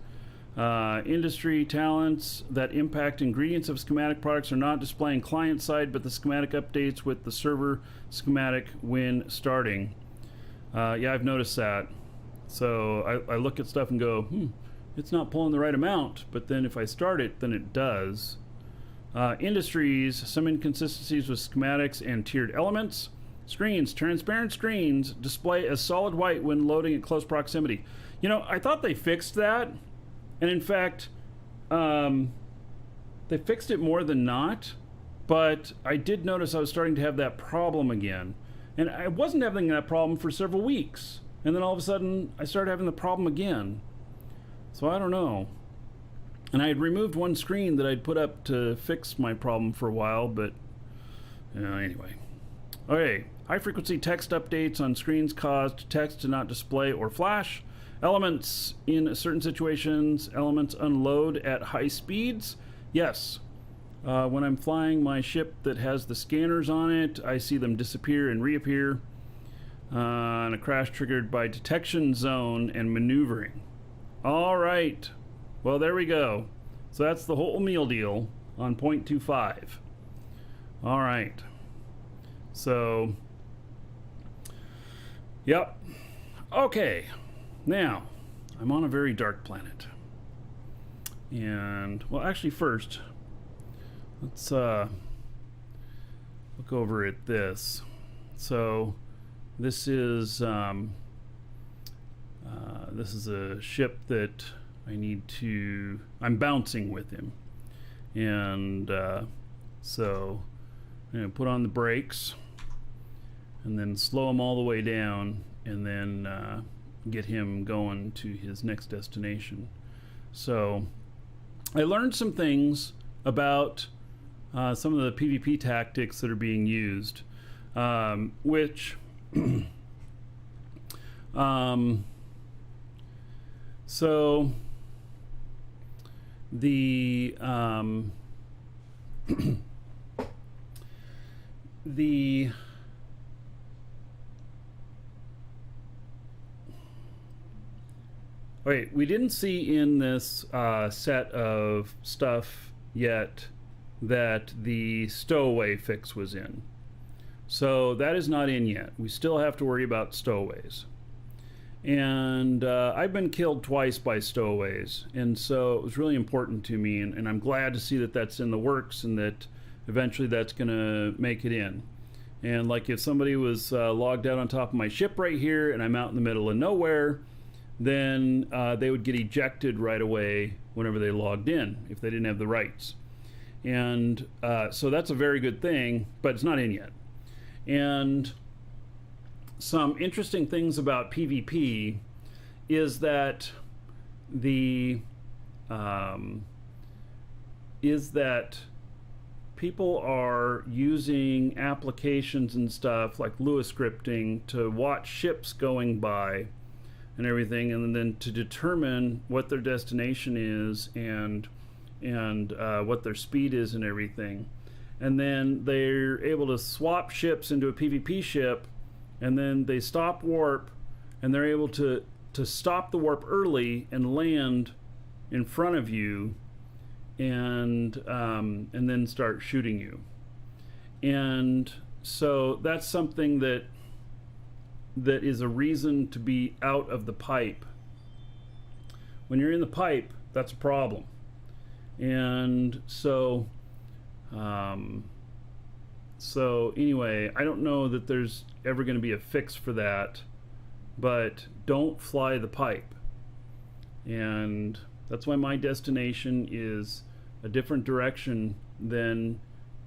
industry talents that impact ingredients of schematic products are not displaying client side, but the schematic updates with the server schematic when starting. Yeah, I've noticed that. So I look at stuff and go, it's not pulling the right amount, but then if I start it, then it does. Industries, some inconsistencies with schematics and tiered elements. Screens, transparent screens display as solid white when loading at close proximity. You know, I thought they fixed that, and in fact, they fixed it more than not, but I did notice I was starting to have that problem again. And I wasn't having that problem for several weeks. And then all of a sudden, I started having the problem again. So I don't know. And I had removed one screen that I'd put up to fix my problem for a while, but anyway. Okay, high frequency text updates on screens caused text to not display or flash. Elements in certain situations, elements unload at high speeds. Yes. When I'm flying my ship that has the scanners on it, I see them disappear and reappear. And a crash triggered by detection zone and maneuvering. All right. Well, there we go. So that's the whole meal deal on 0.25. All right. So, yep. Okay. Now, I'm on a very dark planet. And, well, actually, first, let's look over at this. So, this is a ship that I'm bouncing with him. And so, I'm going to put on the brakes and then slow him all the way down and then get him going to his next destination. So, I learned some things about some of the PvP tactics that are being used, which so the wait, we didn't see in this set of stuff yet that the stowaway fix was in. So that is not in yet. We still have to worry about stowaways. And I've been killed twice by stowaways, and so it was really important to me, and I'm glad to see that that's in the works and that eventually that's going to make it in. And like if somebody was logged out on top of my ship right here and I'm out in the middle of nowhere, then they would get ejected right away whenever they logged in if they didn't have the rights. And so that's a very good thing, but it's not in yet. And some interesting things about PvP is that people are using applications and stuff like Lua scripting to watch ships going by and everything, and then to determine what their destination is and what their speed is and everything. And then they're able to swap ships into a PvP ship, and then they stop warp, and they're able to stop the warp early and land in front of you, and then start shooting you. And so that's something that is a reason to be out of the pipe. When you're in the pipe, that's a problem. And so anyway, I don't know that there's ever going to be a fix for that, but don't fly the pipe. And that's why my destination is a different direction than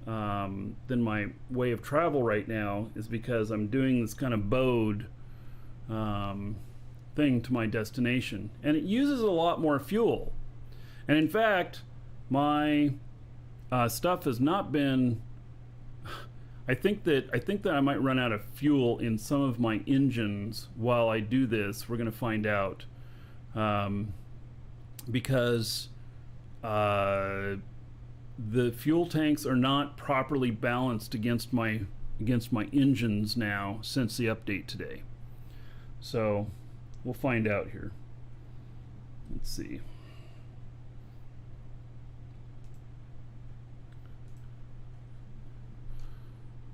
my way of travel right now, is because I'm doing this kind of bowed thing to my destination, and it uses a lot more fuel. And in fact, my stuff has not been. I think that I might run out of fuel in some of my engines while I do this. We're going to find out, because the fuel tanks are not properly balanced against my engines now since the update today. So we'll find out here. Let's see.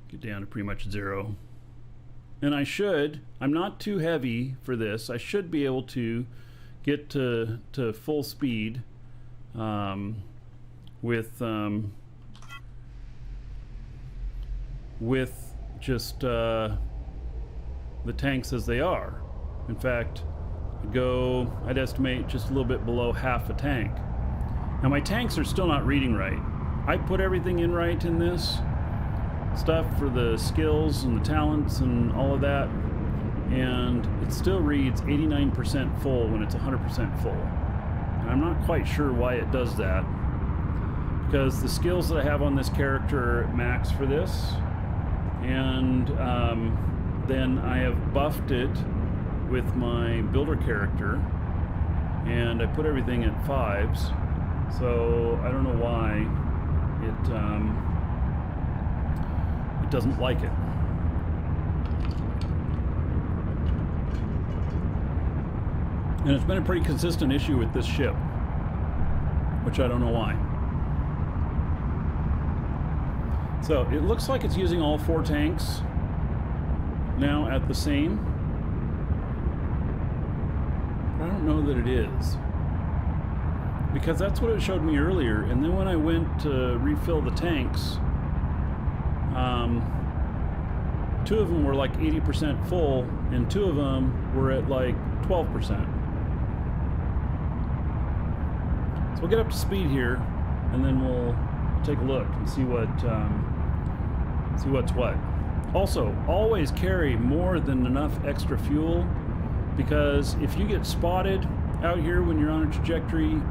Get down to pretty much zero. And I'm not too heavy for this. I should be able to get to full speed with just the tanks as they are. In fact, I'd estimate just a little bit below half a tank. Now my tanks are still not reading right. I put everything in right in this stuff for the skills and the talents and all of that, and it still reads 89% full when it's 100% full. And I'm not quite sure why it does that, because the skills that I have on this character are max for this, and then I have buffed it with my builder character, and I put everything at 5s, so I don't know why it doesn't like it. And it's been a pretty consistent issue with this ship, which I don't know why. So it looks like it's using all 4 tanks now at the same. I don't know that it is, because that's what it showed me earlier. And then when I went to refill the tanks, 2 of them were like 80% full, and 2 of them were at like 12%. So we'll get up to speed here, and then we'll take a look and see what's what. Also, always carry more than enough extra fuel, because if you get spotted out here when you're on a trajectory,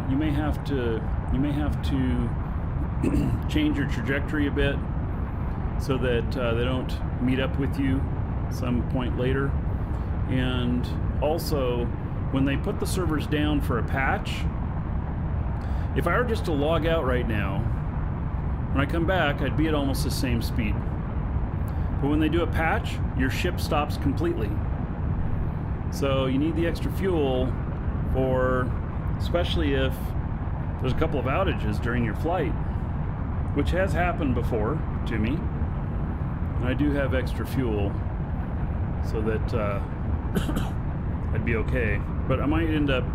you may have to change your trajectory a bit so that they don't meet up with you some point later. And also, when they put the servers down for a patch, if I were just to log out right now, when I come back, I'd be at almost the same speed. But when they do a patch, your ship stops completely. So you need the extra fuel for, especially if there's a couple of outages during your flight, which has happened before to me. And I do have extra fuel so that I'd be okay. But I might end up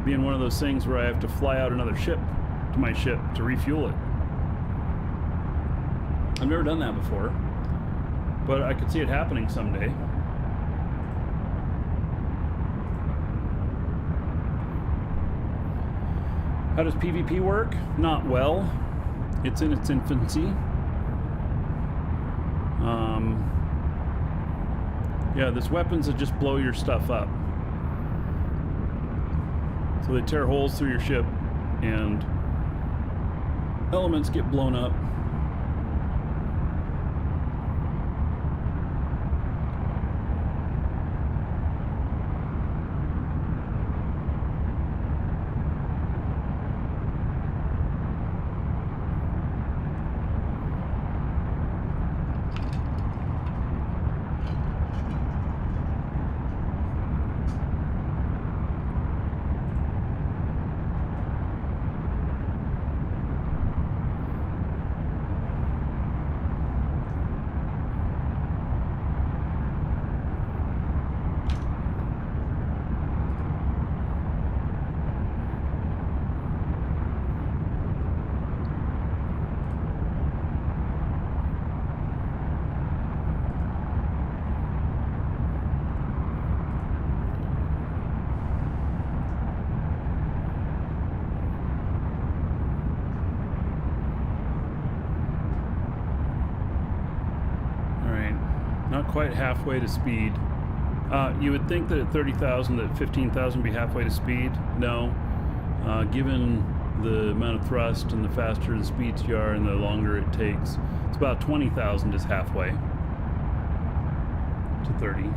being one of those things where I have to fly out another ship to my ship to refuel it. I've never done that before, but I could see it happening someday. How does PvP work? Not well. It's in its infancy. Yeah, there's weapons that just blow your stuff up. So they tear holes through your ship, and elements get blown up. Not quite halfway to speed. You would think that at 30,000, that 15,000 would be halfway to speed. No. Given the amount of thrust and the faster the speeds you are and the longer it takes, it's about 20,000 is halfway to 30.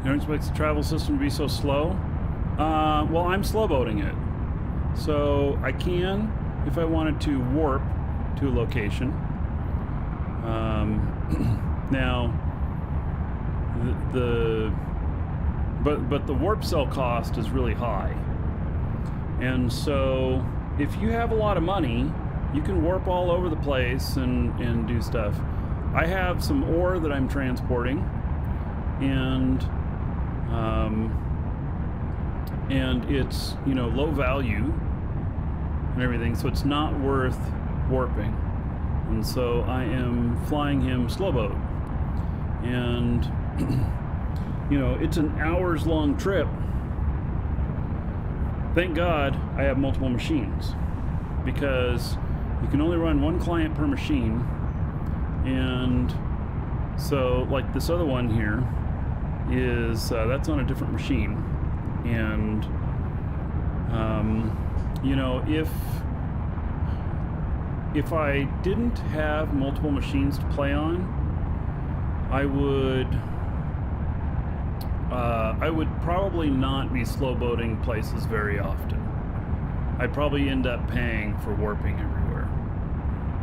You don't expect the travel system to be so slow? Well, I'm slow boating it. So I can, if I wanted to, warp to a location. Now, but the warp cell cost is really high. And so if you have a lot of money, you can warp all over the place and do stuff. I have some ore that I'm transporting, and it's, you know, low value and everything, so it's not worth warping. And so I am flying him slow boat, and you know, it's an hours long trip. Thank God I have multiple machines, because you can only run one client per machine. And so like this other one here is that's on a different machine. And you know, if I didn't have multiple machines to play on, I would probably not be slow boating places very often. I'd probably end up paying for warping everywhere,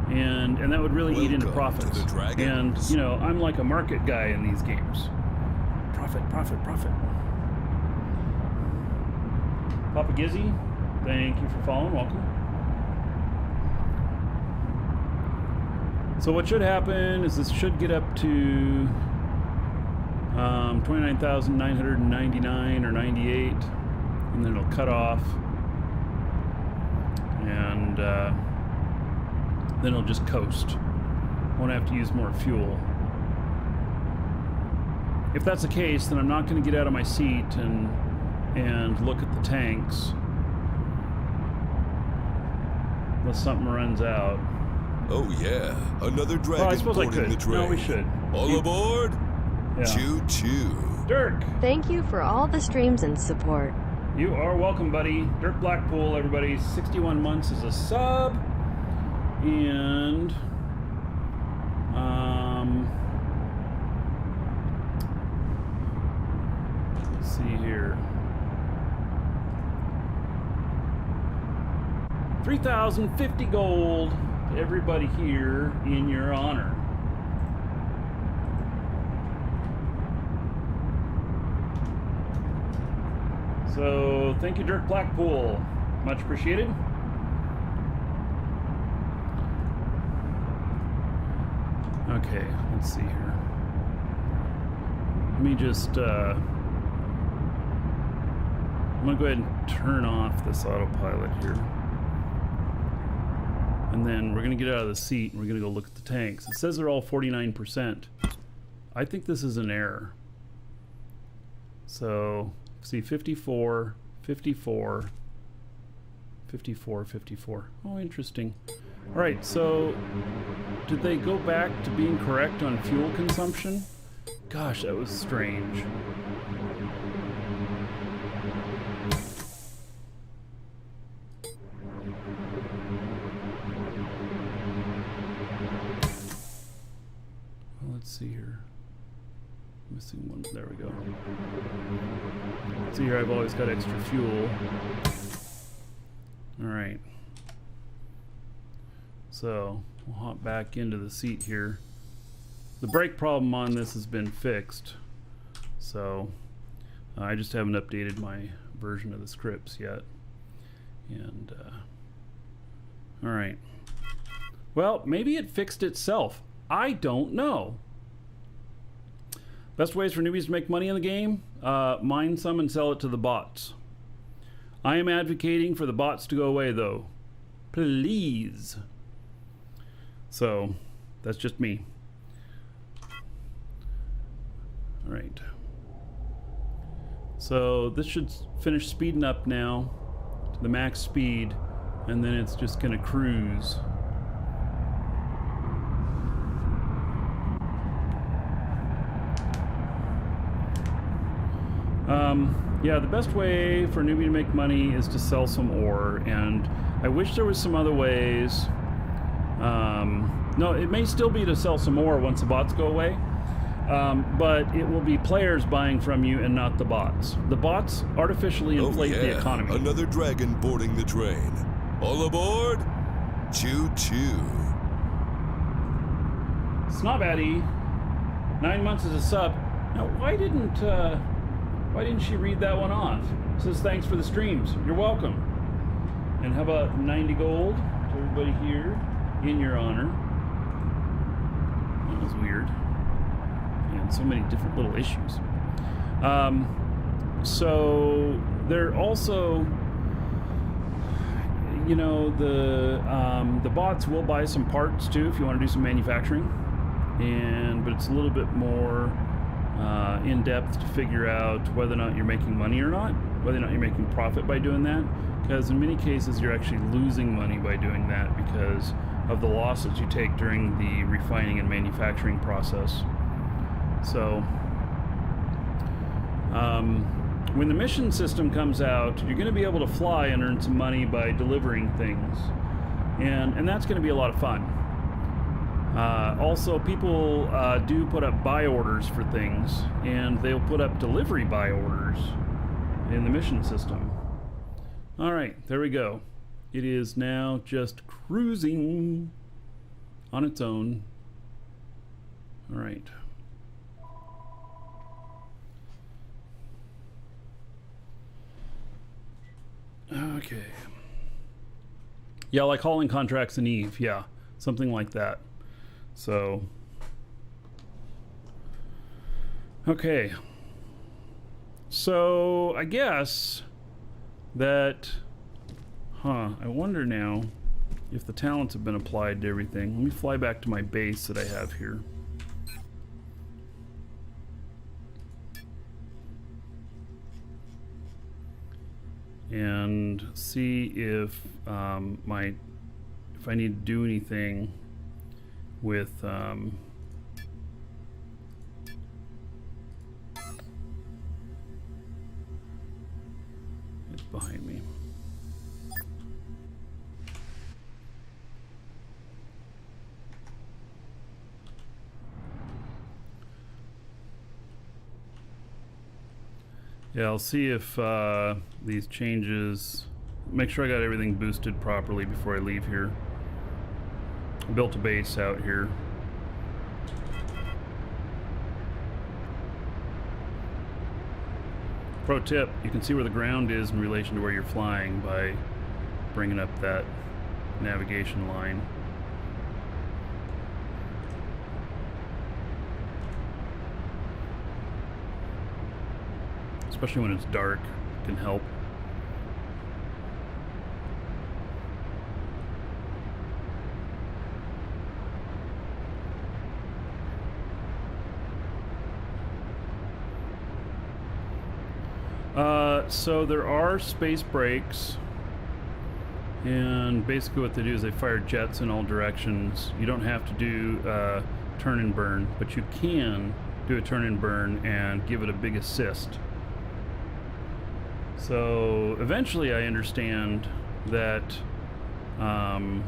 and that would really eat into Welcome to profits. the Dragons. And you know, I'm like a market guy in these games. Profit, profit, profit. Papa Gizzy, thank you for following. Welcome. So what should happen is this should get up to 29,999 or 98, and then it'll cut off, and then it'll just coast. Won't have to use more fuel. If that's the case, then I'm not going to get out of my seat and look at the tanks unless something runs out. Oh yeah, another Well, I dragon suppose I boarding could. the train. No, we should. All aboard! Yeah. Choo choo. Dirk, Thank you for all the streams and support. you are welcome, buddy. Dirk Blackpool, everybody. 61 months as a sub. And let's see here. 3,050 gold to everybody here in your honor. So thank you, Dirk Blackpool. Much appreciated. Okay, let's see here. Let me just, I'm gonna go ahead and turn off this autopilot here. And then we're gonna get out of the seat and we're gonna go look at the tanks. It says they're all 49%. I think this is an error. So, see, 54, 54, 54, 54. Oh, interesting. All right, so did they go back to being correct on fuel consumption? Gosh, that was strange. Well, let's see here. Missing one. There we go. See here, I've always got extra fuel. All right. So we'll hop back into the seat here. The brake problem on this has been fixed, so I just haven't updated my version of the scripts yet. And all right. Well, maybe it fixed itself. I don't know. Best ways for newbies to make money in the game? Mine some and sell it to the bots. I am advocating for the bots to go away, though. Please. So, that's just me. All right. So, this should finish speeding up now to the max speed, and then it's just going to cruise. Yeah, the best way for a newbie to make money is to sell some ore, and I wish there was some other ways. No, it may still be to sell some ore once the bots go away, but it will be players buying from you and not the bots. The bots artificially inflate the economy. Another dragon boarding the train. All aboard! Choo choo. Snobaddy, 9 months as a sub. Now, why didn't she read that one off? It says thanks for the streams. You're welcome. And how about 90 gold to everybody here in your honor? That was weird. And so many different little issues. So they're also, you know, the bots will buy some parts too if you want to do some manufacturing, but it's a little bit more in depth to figure out whether or not you're making money or not, whether or not you're making profit by doing that, because in many cases you're actually losing money by doing that because of the losses you take during the refining and manufacturing process. So when the mission system comes out, you're going to be able to fly and earn some money by delivering things, and that's going to be a lot of fun. Also, people do put up buy orders for things, and they'll put up delivery buy orders in the mission system. All right, there we go. It is now just cruising on its own. All right. Okay. Yeah, like hauling contracts in Eve. Yeah, something like that. So, okay. So, I guess that, I wonder now if the talents have been applied to everything. Let me fly back to my base that I have here. And see if if I need to do anything with it's behind me. Yeah, I'll see if these changes, make sure I got everything boosted properly before I leave here. I built a base out here. Pro tip, you can see where the ground is in relation to where you're flying by bringing up that navigation line. Especially when it's dark, it can help. So there are space brakes, and basically what they do is they fire jets in all directions. You don't have to do turn and burn, but you can do a turn and burn and give it a big assist. So eventually I understand that turn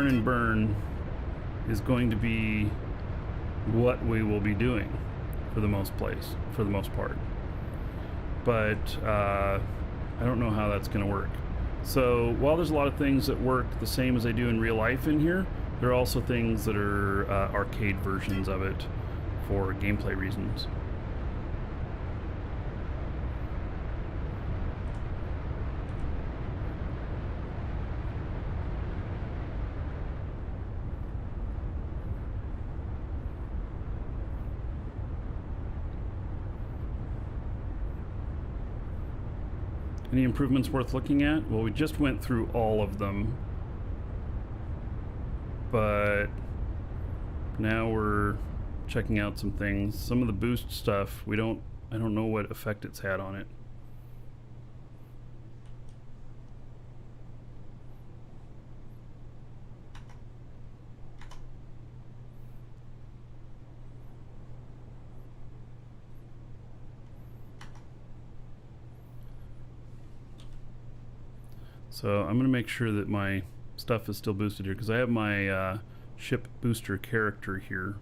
and burn is going to be what we will be doing for the most part. But I don't know how that's going to work. So while there's a lot of things that work the same as they do in real life in here, there are also things that are arcade versions of it for gameplay reasons. Any improvements worth looking at? Well, we just went through all of them, but now we're checking out some things. Some of the boost stuff, I don't know what effect it's had on it. So I'm going to make sure that my stuff is still boosted here because I have my ship booster character here.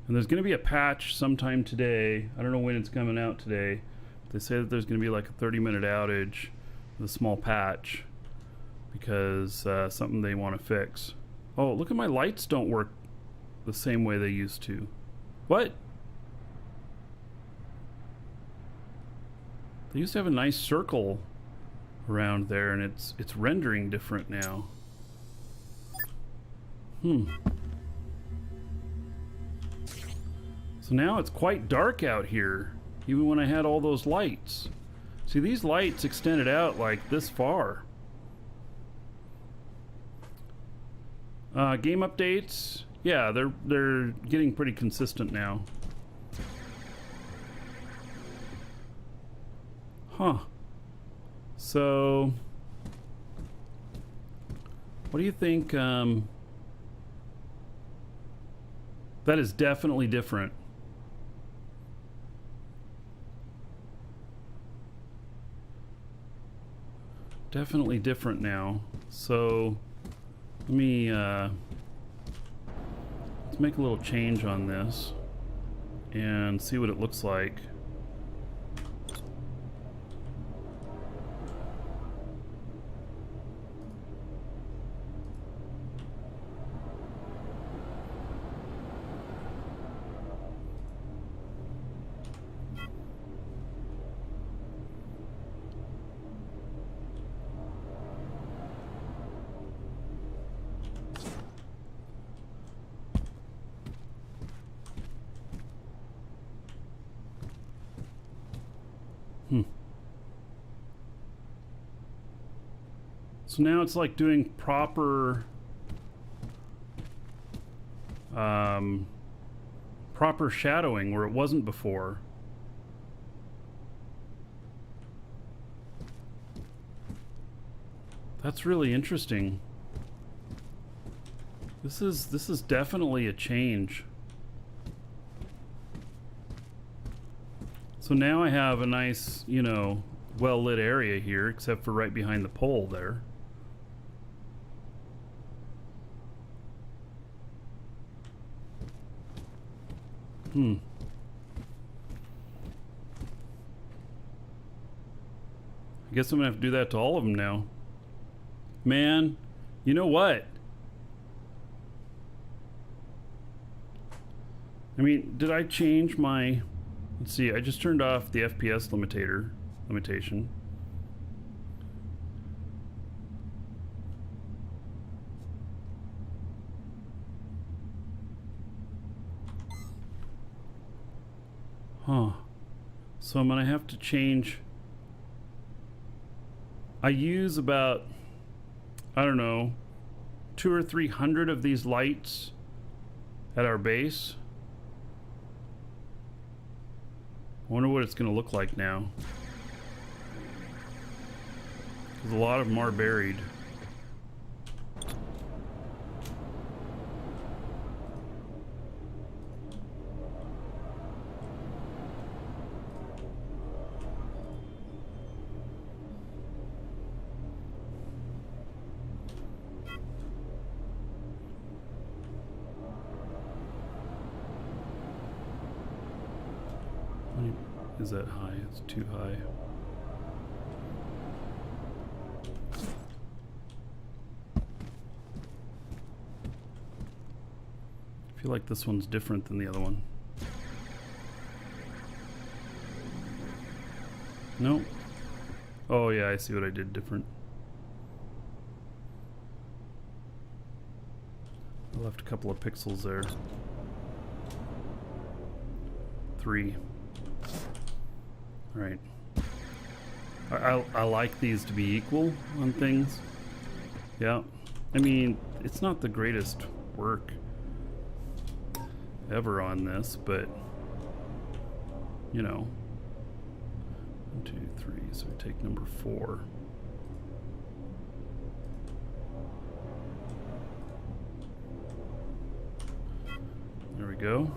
And there's going to be a patch sometime today. I don't know when it's coming out today. But they say that there's going to be like a 30-minute outage with a small patch because something they want to fix. Oh, look at my lights don't work the same way they used to. What? They used to have a nice circle around there, and it's rendering different now. So now it's quite dark out here, even when I had all those lights. See, these lights extended out like this far. Game updates, yeah, they're getting pretty consistent now. Huh. So, what do you think? That is definitely different. Definitely different now. So, let me let's make a little change on this and see what it looks like. So now it's like doing proper proper shadowing where it wasn't before. That's really interesting. This is definitely a change. So now I have a nice, you know, well-lit area here, except for right behind the pole there. I guess I'm gonna have to do that to all of them now. Man, you know what? I mean, did I change my... Let's see, I just turned off the FPS limitation. Huh. So I'm gonna have to change. I use about, I don't know, 200 or 300 of these lights at our base. I wonder what it's gonna look like now. Because a lot of them are buried. Is that high? It's too high. I feel like this one's different than the other one. Nope. Oh yeah, I see what I did different. I left a couple of pixels there. 3. Right. I like these to be equal on things. Yeah. I mean, it's not the greatest work ever on this, but you know. 1, 2, 3, so we take number 4. There we go.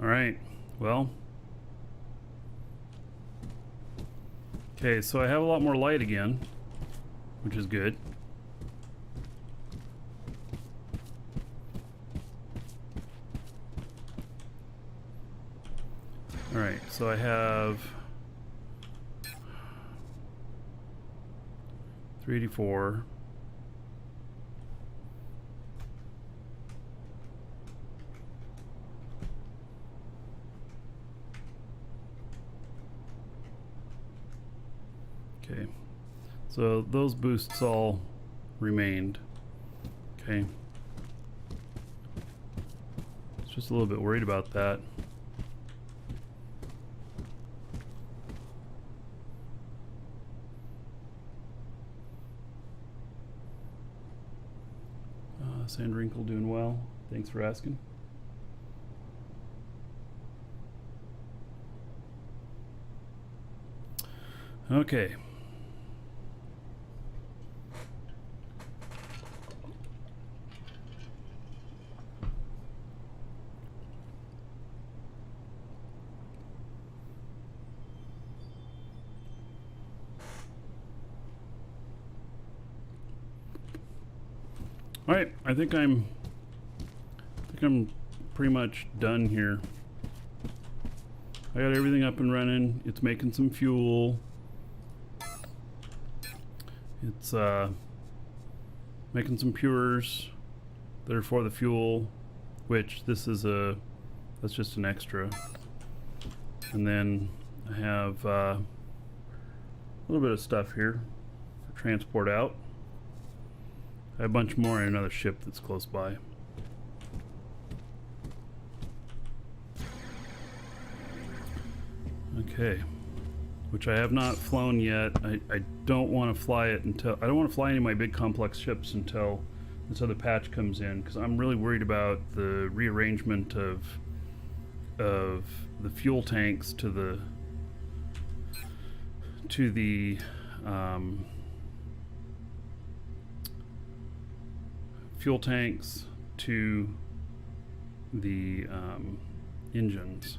All right. Well. Okay, so I have a lot more light again, which is good. All right, so I have 384. Okay, so those boosts all remained. Okay, just a little bit worried about that. Sandwrinkle doing well. Thanks for asking. Okay. All right, I think I'm pretty much done here. I got everything up and running. It's making some fuel. It's making some pures that are for the fuel, which that's just an extra. And then I have a little bit of stuff here for transport out. I have a bunch more in another ship that's close by. Okay, which I have not flown yet. I don't want to fly it until I don't want to fly any of my big complex ships until this other patch comes in, because I'm really worried about the rearrangement of the fuel tanks to the fuel tanks to the engines.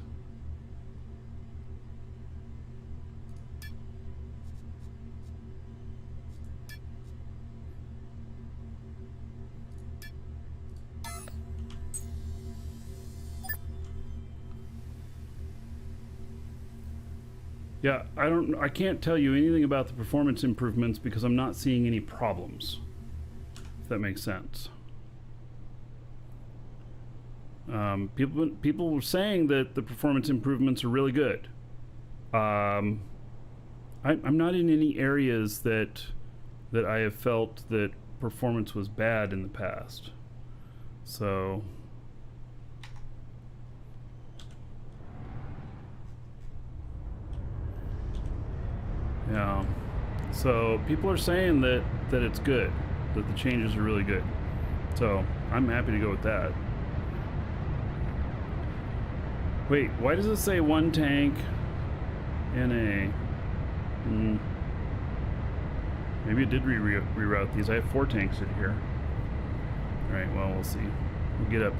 Yeah, I can't tell you anything about the performance improvements because I'm not seeing any problems. If that makes sense. People were saying that the performance improvements are really good. I'm not in any areas that I have felt that performance was bad in the past. So yeah. So people are saying that it's good, that the changes are really good. So I'm happy to go with that. Wait, why does it say one tank NA? Maybe it did reroute these. I have 4 tanks in here. Alright, well, we'll see. We'll get up.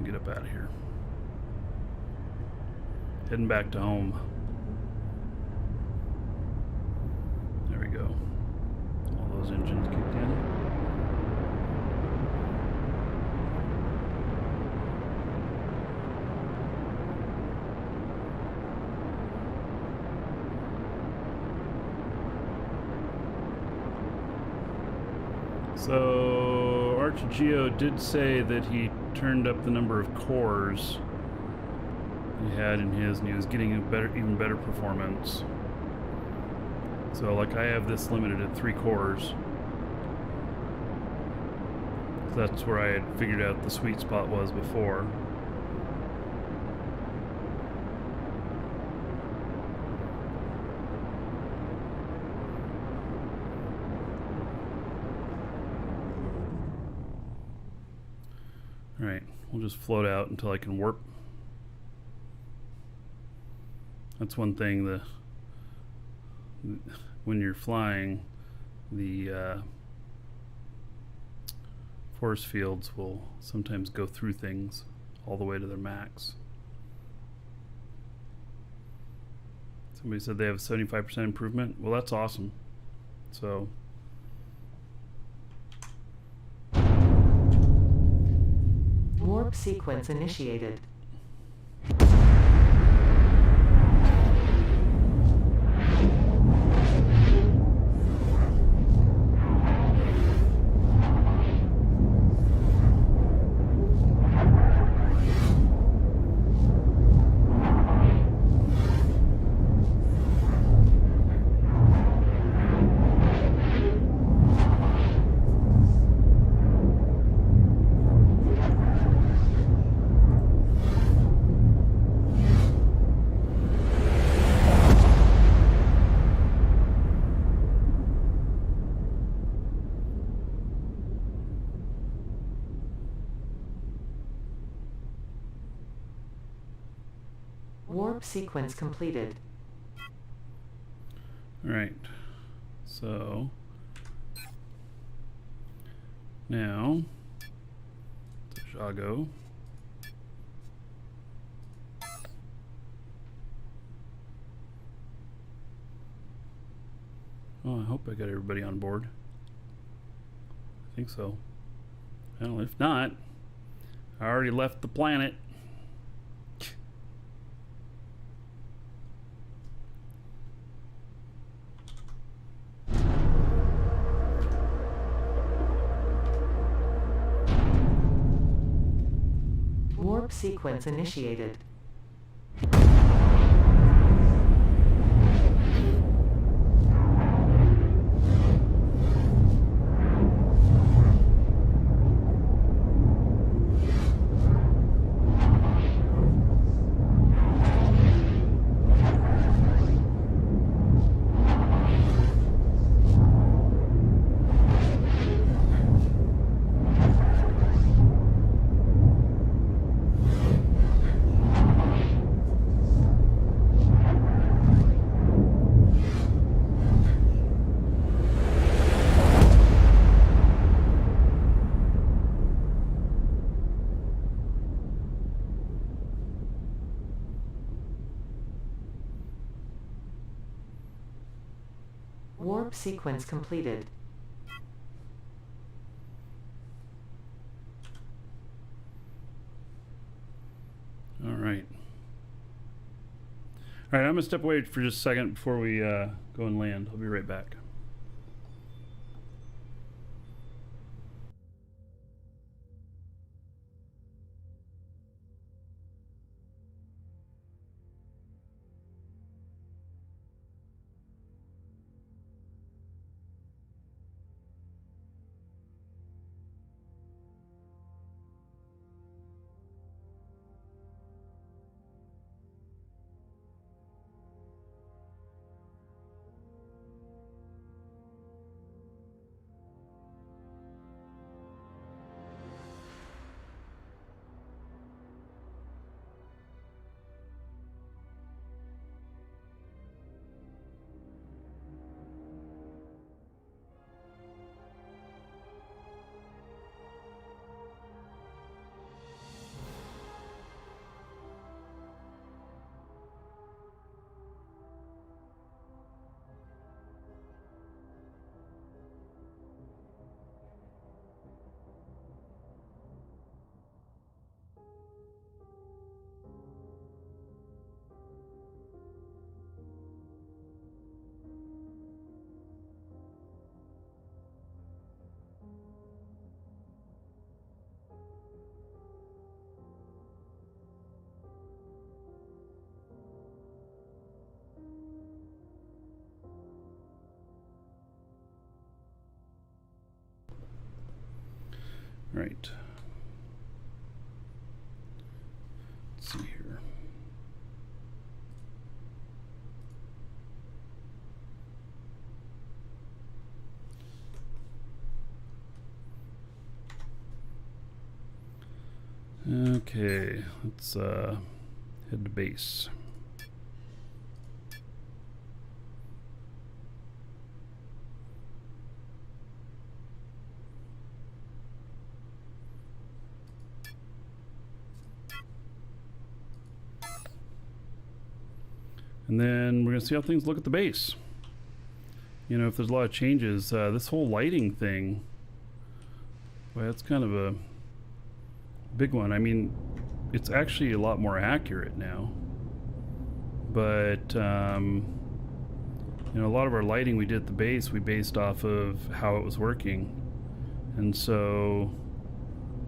Get up out of here. Heading back to home. There we go. All those engines kicked in. So Archigeo did say that he turned up the number of cores he had in his, and he was getting a even better performance. So like I have this limited at 3 cores. That's where I had figured out the sweet spot was before. Alright, we'll just float out until I can warp. That's one thing, the when you're flying, the force fields will sometimes go through things all the way to their max. Somebody said they have a 75% improvement. Well, that's awesome. So Warp sequence initiated. Warp sequence completed. all right. So now to Jago. Oh, I hope I got everybody on board. I think so. Well, if not, I already left the planet. Warp sequence initiated. Warp sequence completed. All right. All right, I'm gonna step away for just a second before we go and land. I'll be right back. Right. Let's see here. Okay, let's head to base. And then we're going to see how things look at the base. You know, if there's a lot of changes. This whole lighting thing, well, that's kind of a big one. I mean, it's actually a lot more accurate now. But, you know, a lot of our lighting we did at the base, we based off of how it was working. And so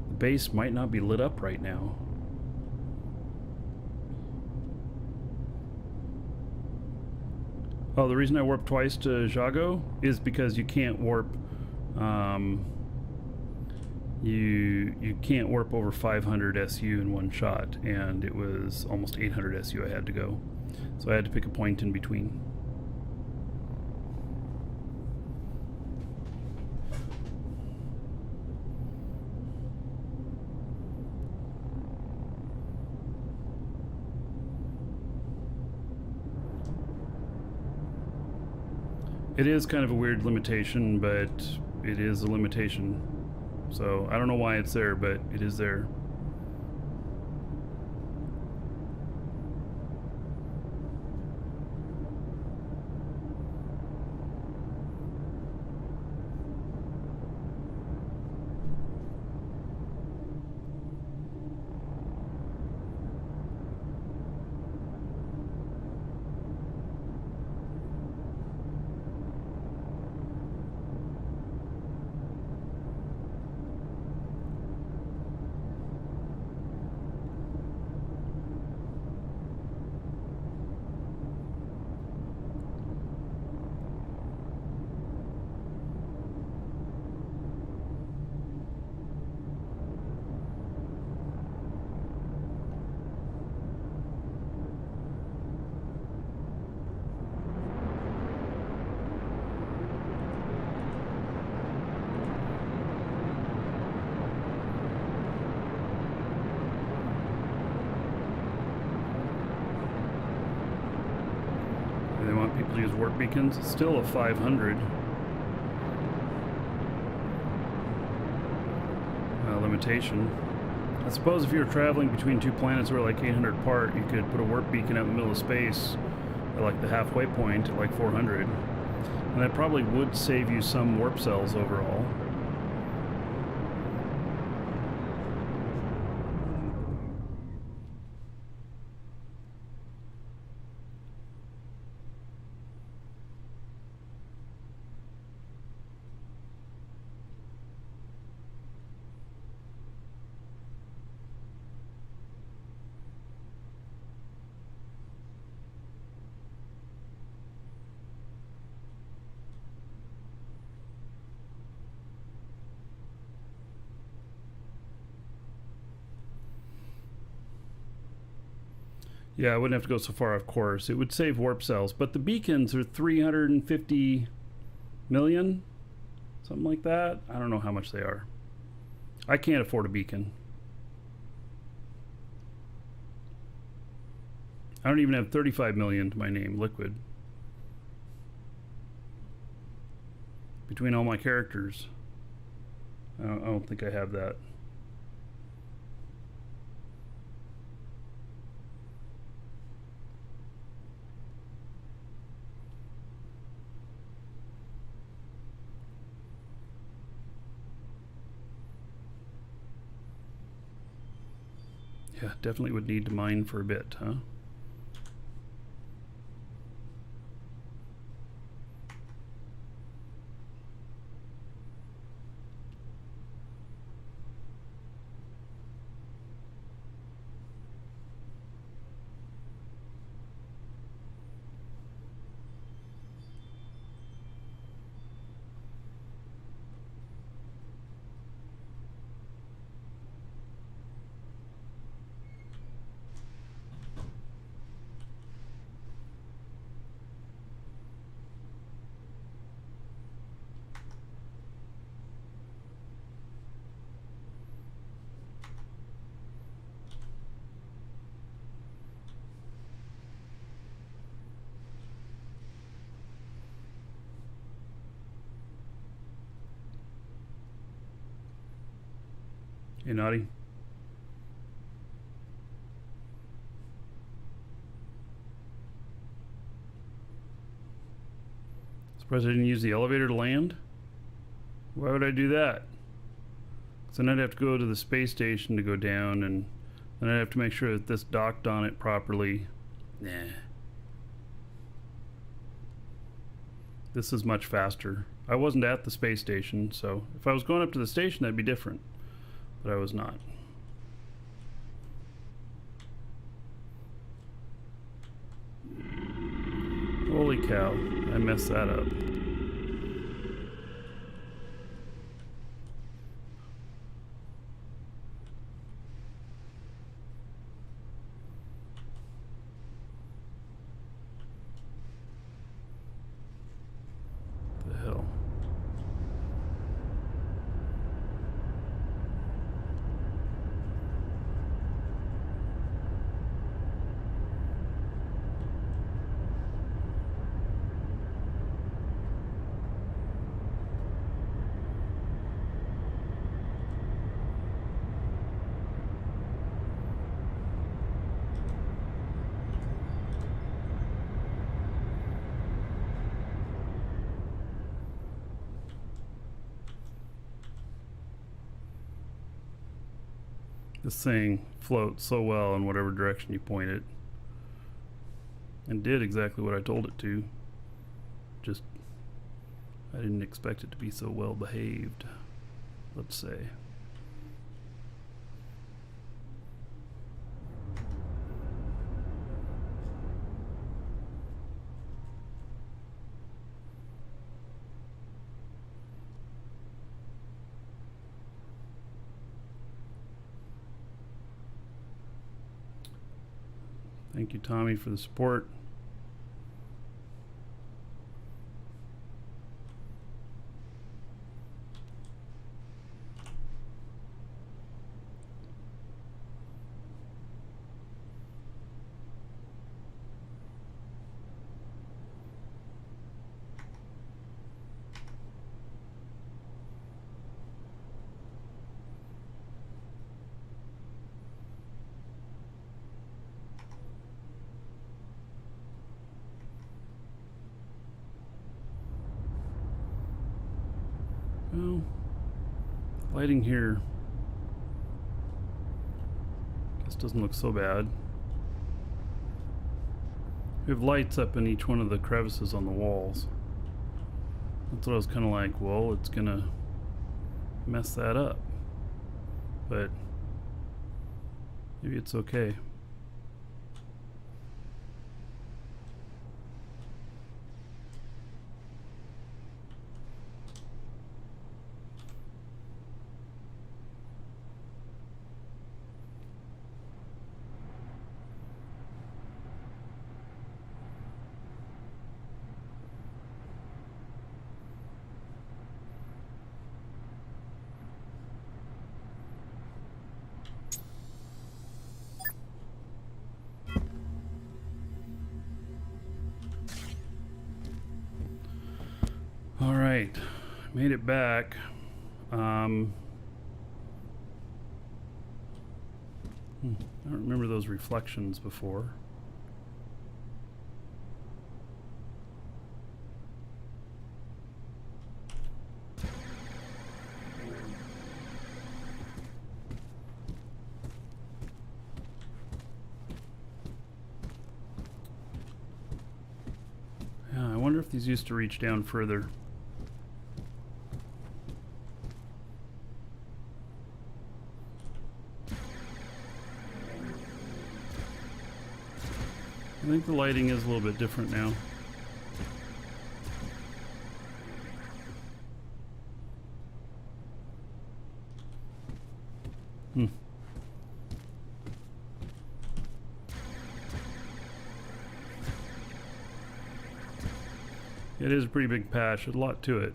the base might not be lit up right now. Oh, the reason I warped twice to Jago is because you can't warp, you can't warp over 500 SU in one shot, and it was almost 800 SU I had to go. So I had to pick a point in between. It is kind of a weird limitation, but it is a limitation. So I don't know why it's there, but it is there. They want people to use warp beacons. It's still a 500 limitation. I suppose if you were traveling between two planets that were like 800 apart, you could put a warp beacon out in the middle of space at like the halfway point at like 400. And that probably would save you some warp cells overall. Yeah, I wouldn't have to go so far off course. It would save warp cells, but the beacons are 350 million, something like that. I don't know how much they are. I can't afford a beacon. I don't even have 35 million to my name, Liquid. Between all my characters, I don't think I have that. Yeah, definitely would need to mine for a bit, huh? Hey, Naughty. Surprised I didn't use the elevator to land. Why would I do that? Because then I'd have to go to the space station to go down, and then I'd have to make sure that this docked on it properly. Nah. This is much faster. I wasn't at the space station, so if I was going up to the station, that'd be different. But I was not. Holy cow, I messed that up. The hell. This thing floats so well in whatever direction you point it. And did exactly what I told it to. Just, I didn't expect it to be so well behaved, let's say. Thank you, Tommy, for the support. Well, lighting here guess doesn't look so bad. We have lights up in each one of the crevices on the walls. That's what I was kind of like, well, it's gonna mess that up. But maybe it's okay. All right, made it back. I don't remember those reflections before. Yeah, I wonder if these used to reach down further. I think the lighting is a little bit different now. It is a pretty big patch, there's a lot to it.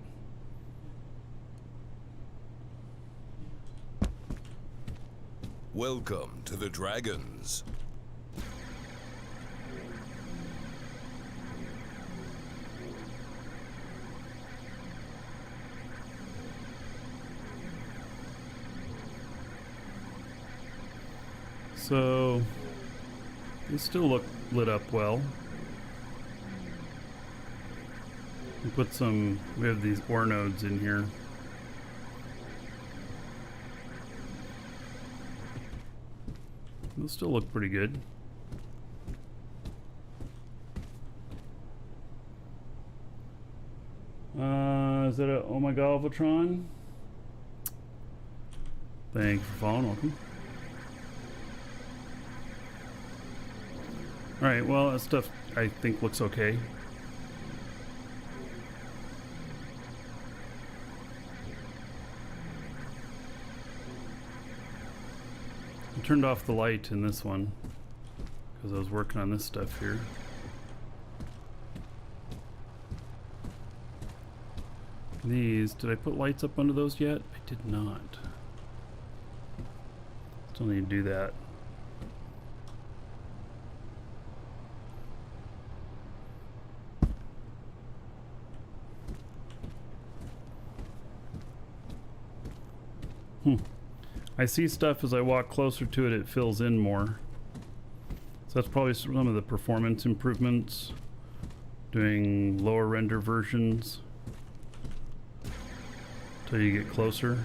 Welcome to the Dragons. So, they still look lit up well. We have these ore nodes in here. They'll still look pretty good. Is that a Oh My Galvatron? Thanks for following, welcome. Alright, well, that stuff I think looks okay. I turned off the light in this one because I was working on this stuff here. These, did I put lights up under those yet? I did not. Still need to do that. I see stuff as I walk closer to it, it fills in more. So that's probably some of the performance improvements. Doing lower render versions till you get closer.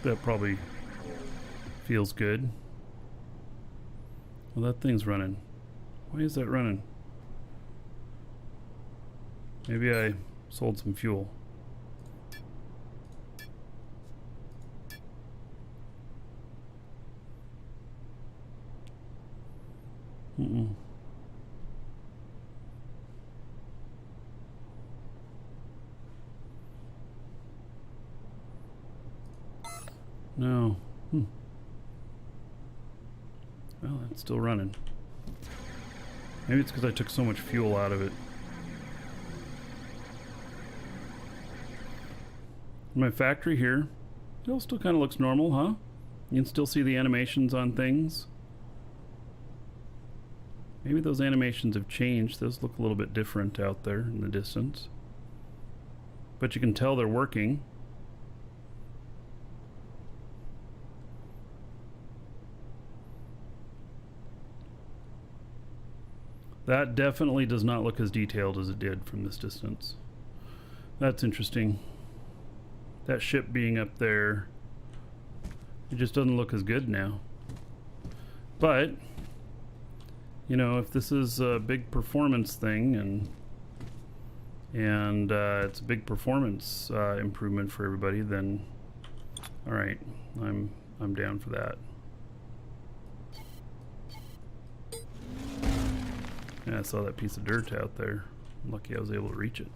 That probably feels good. Well, that thing's running. Why is that running? Maybe I sold some fuel. No. Well, it's still running. Maybe it's because I took so much fuel out of it. My factory here, it still kind of looks normal, huh? You can still see the animations on things. Maybe those animations have changed. Those look a little bit different out there in the distance. But you can tell they're working. That definitely does not look as detailed as it did from this distance. That's interesting. That ship being up there, it just doesn't look as good now. But, you know, if this is a big performance thing and it's a big performance improvement for everybody, then all right, I'm down for that. Yeah, I saw that piece of dirt out there. I'm lucky I was able to reach it.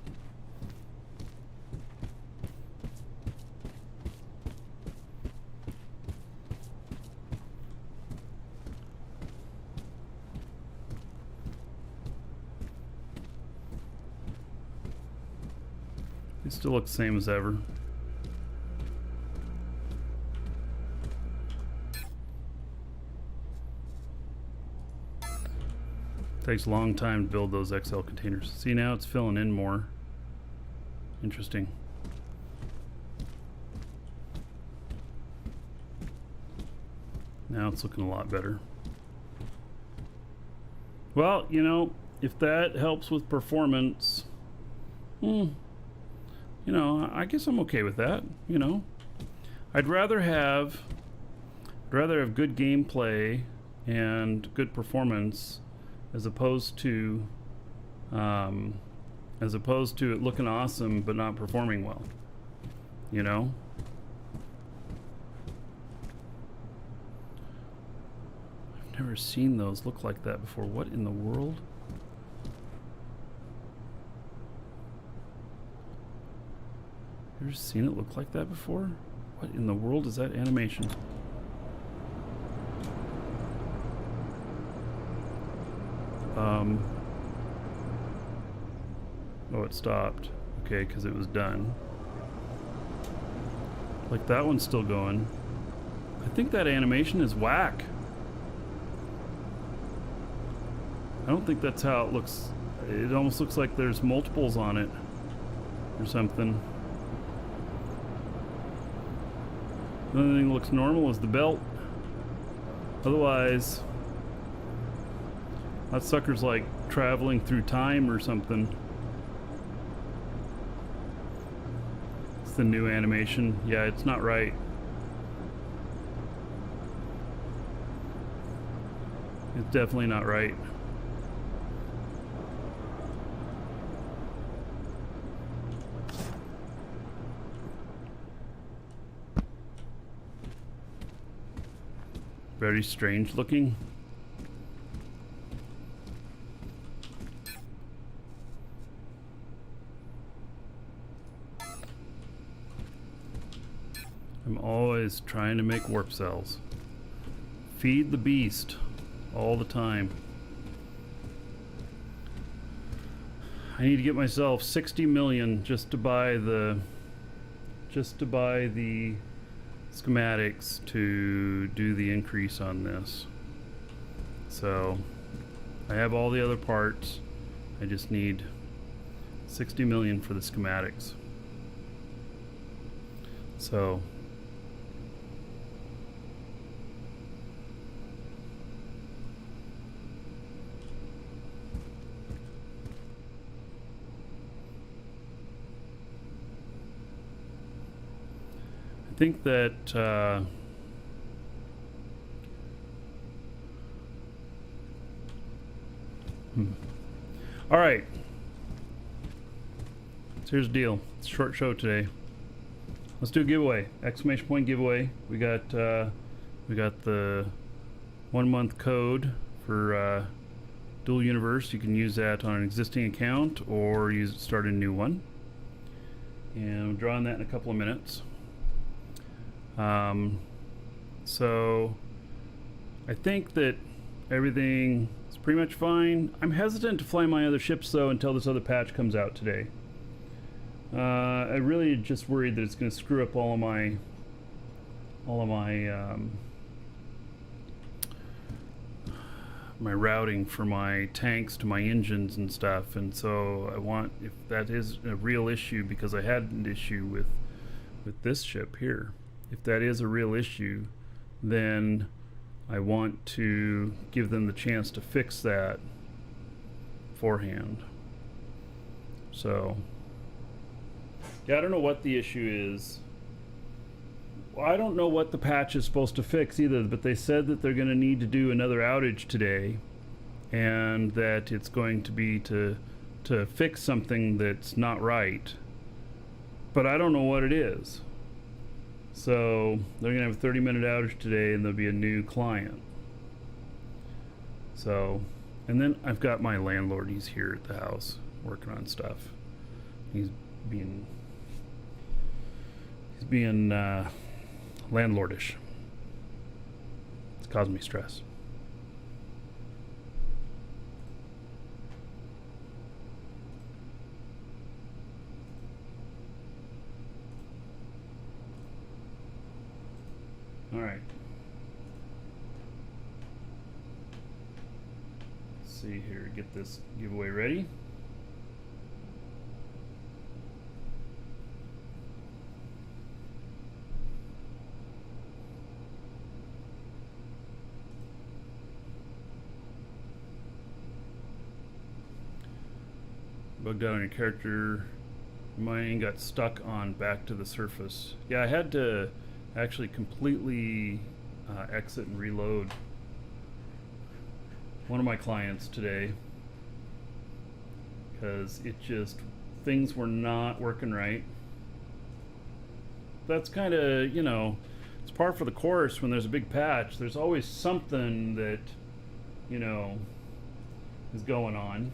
It still looks the same as ever. Takes a long time to build those XL containers. See, now it's filling in more. Interesting. Now it's looking a lot better. Well, you know, if that helps with performance, you know, I guess I'm okay with that, you know. I'd rather have good gameplay and good performance as opposed to it looking awesome but not performing well, you know. I've never seen those look like that before. What in the world? You ever seen it look like that before? What in the world is that animation? Oh, it stopped. Okay, because it was done. Like, that one's still going. I think that animation is whack. I don't think that's how it looks. It almost looks like there's multiples on it or something. The only thing that looks normal is the belt. Otherwise, That sucker's like traveling through time or something. It's the new animation. Yeah, it's not right. It's definitely not right. Very strange looking. I'm always trying to make warp cells. Feed the beast all the time. I need to get myself 60 million just to buy the schematics to do the increase on this. So I have all the other parts. I just need 60 million for the schematics. So I think that all right. So here's the deal. It's a short show today. Let's do a giveaway. Exclamation point giveaway. We got the 1 month code for Dual Universe. You can use that on an existing account or start a new one. And we'll draw on that in a couple of minutes. So I think that everything is pretty much fine. I'm hesitant to fly my other ships though until this other patch comes out today. I really just worried that it's going to screw up all of my my routing for my tanks to my engines and stuff, and so I want, if that is a real issue, because I had an issue with this ship here, if that is a real issue, then I want to give them the chance to fix that beforehand. So yeah, I don't know what the issue is. Well, I don't know what the patch is supposed to fix either, but they said that they're going to need to do another outage today, and that it's going to be to fix something that's not right. But I don't know what it is. So they're going to have a 30-minute outage today, and there'll be a new client. So, and then I've got my landlord. He's here at the house working on stuff. He's being landlordish. It's causing me stress. All right. Let's see here. Get this giveaway ready. Bugged out on your character. Mine got stuck on back to the surface. Yeah, I had to actually completely exit and reload one of my clients today because it just, things were not working right. That's kind of, you know, it's par for the course when there's a big patch. There's always something that, you know, is going on.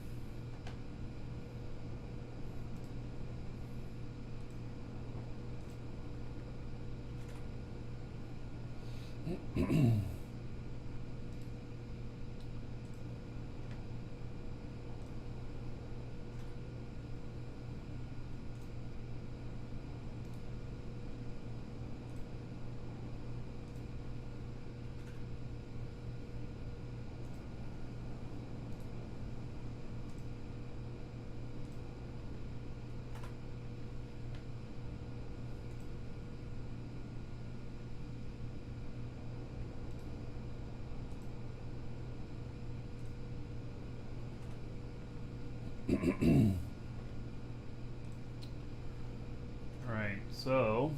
So,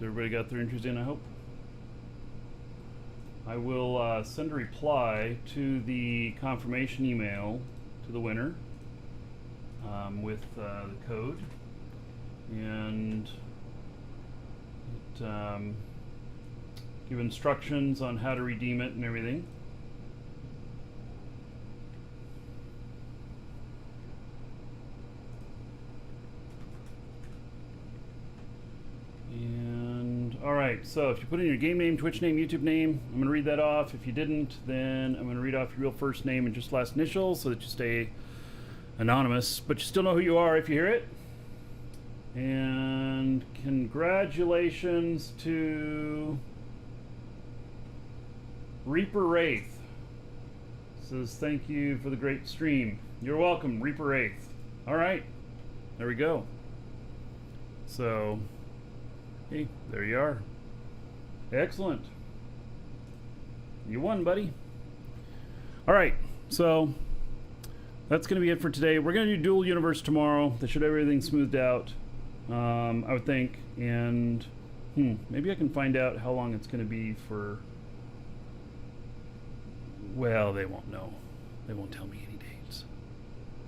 everybody got their entries in, I hope. I will send a reply to the confirmation email to the winner with the code, and give instructions on how to redeem it and everything. And alright, so if you put in your game name, Twitch name, YouTube name, I'm going to read that off. If you didn't, then I'm going to read off your real first name and just last initials so that you stay anonymous, but you still know who you are if you hear it. And congratulations to Reaper Wraith. Says thank you for the great stream. You're welcome, Reaper Wraith. Alright, there we go. So, hey, there you are. Excellent. You won, buddy. Alright, so that's going to be it for today. We're going to do Dual Universe tomorrow. That should have everything smoothed out, I would think. And maybe I can find out how long it's going to be for. Well, they won't know. They won't tell me any dates.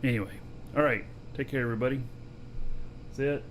Anyway, all right. Take care, everybody. That's it.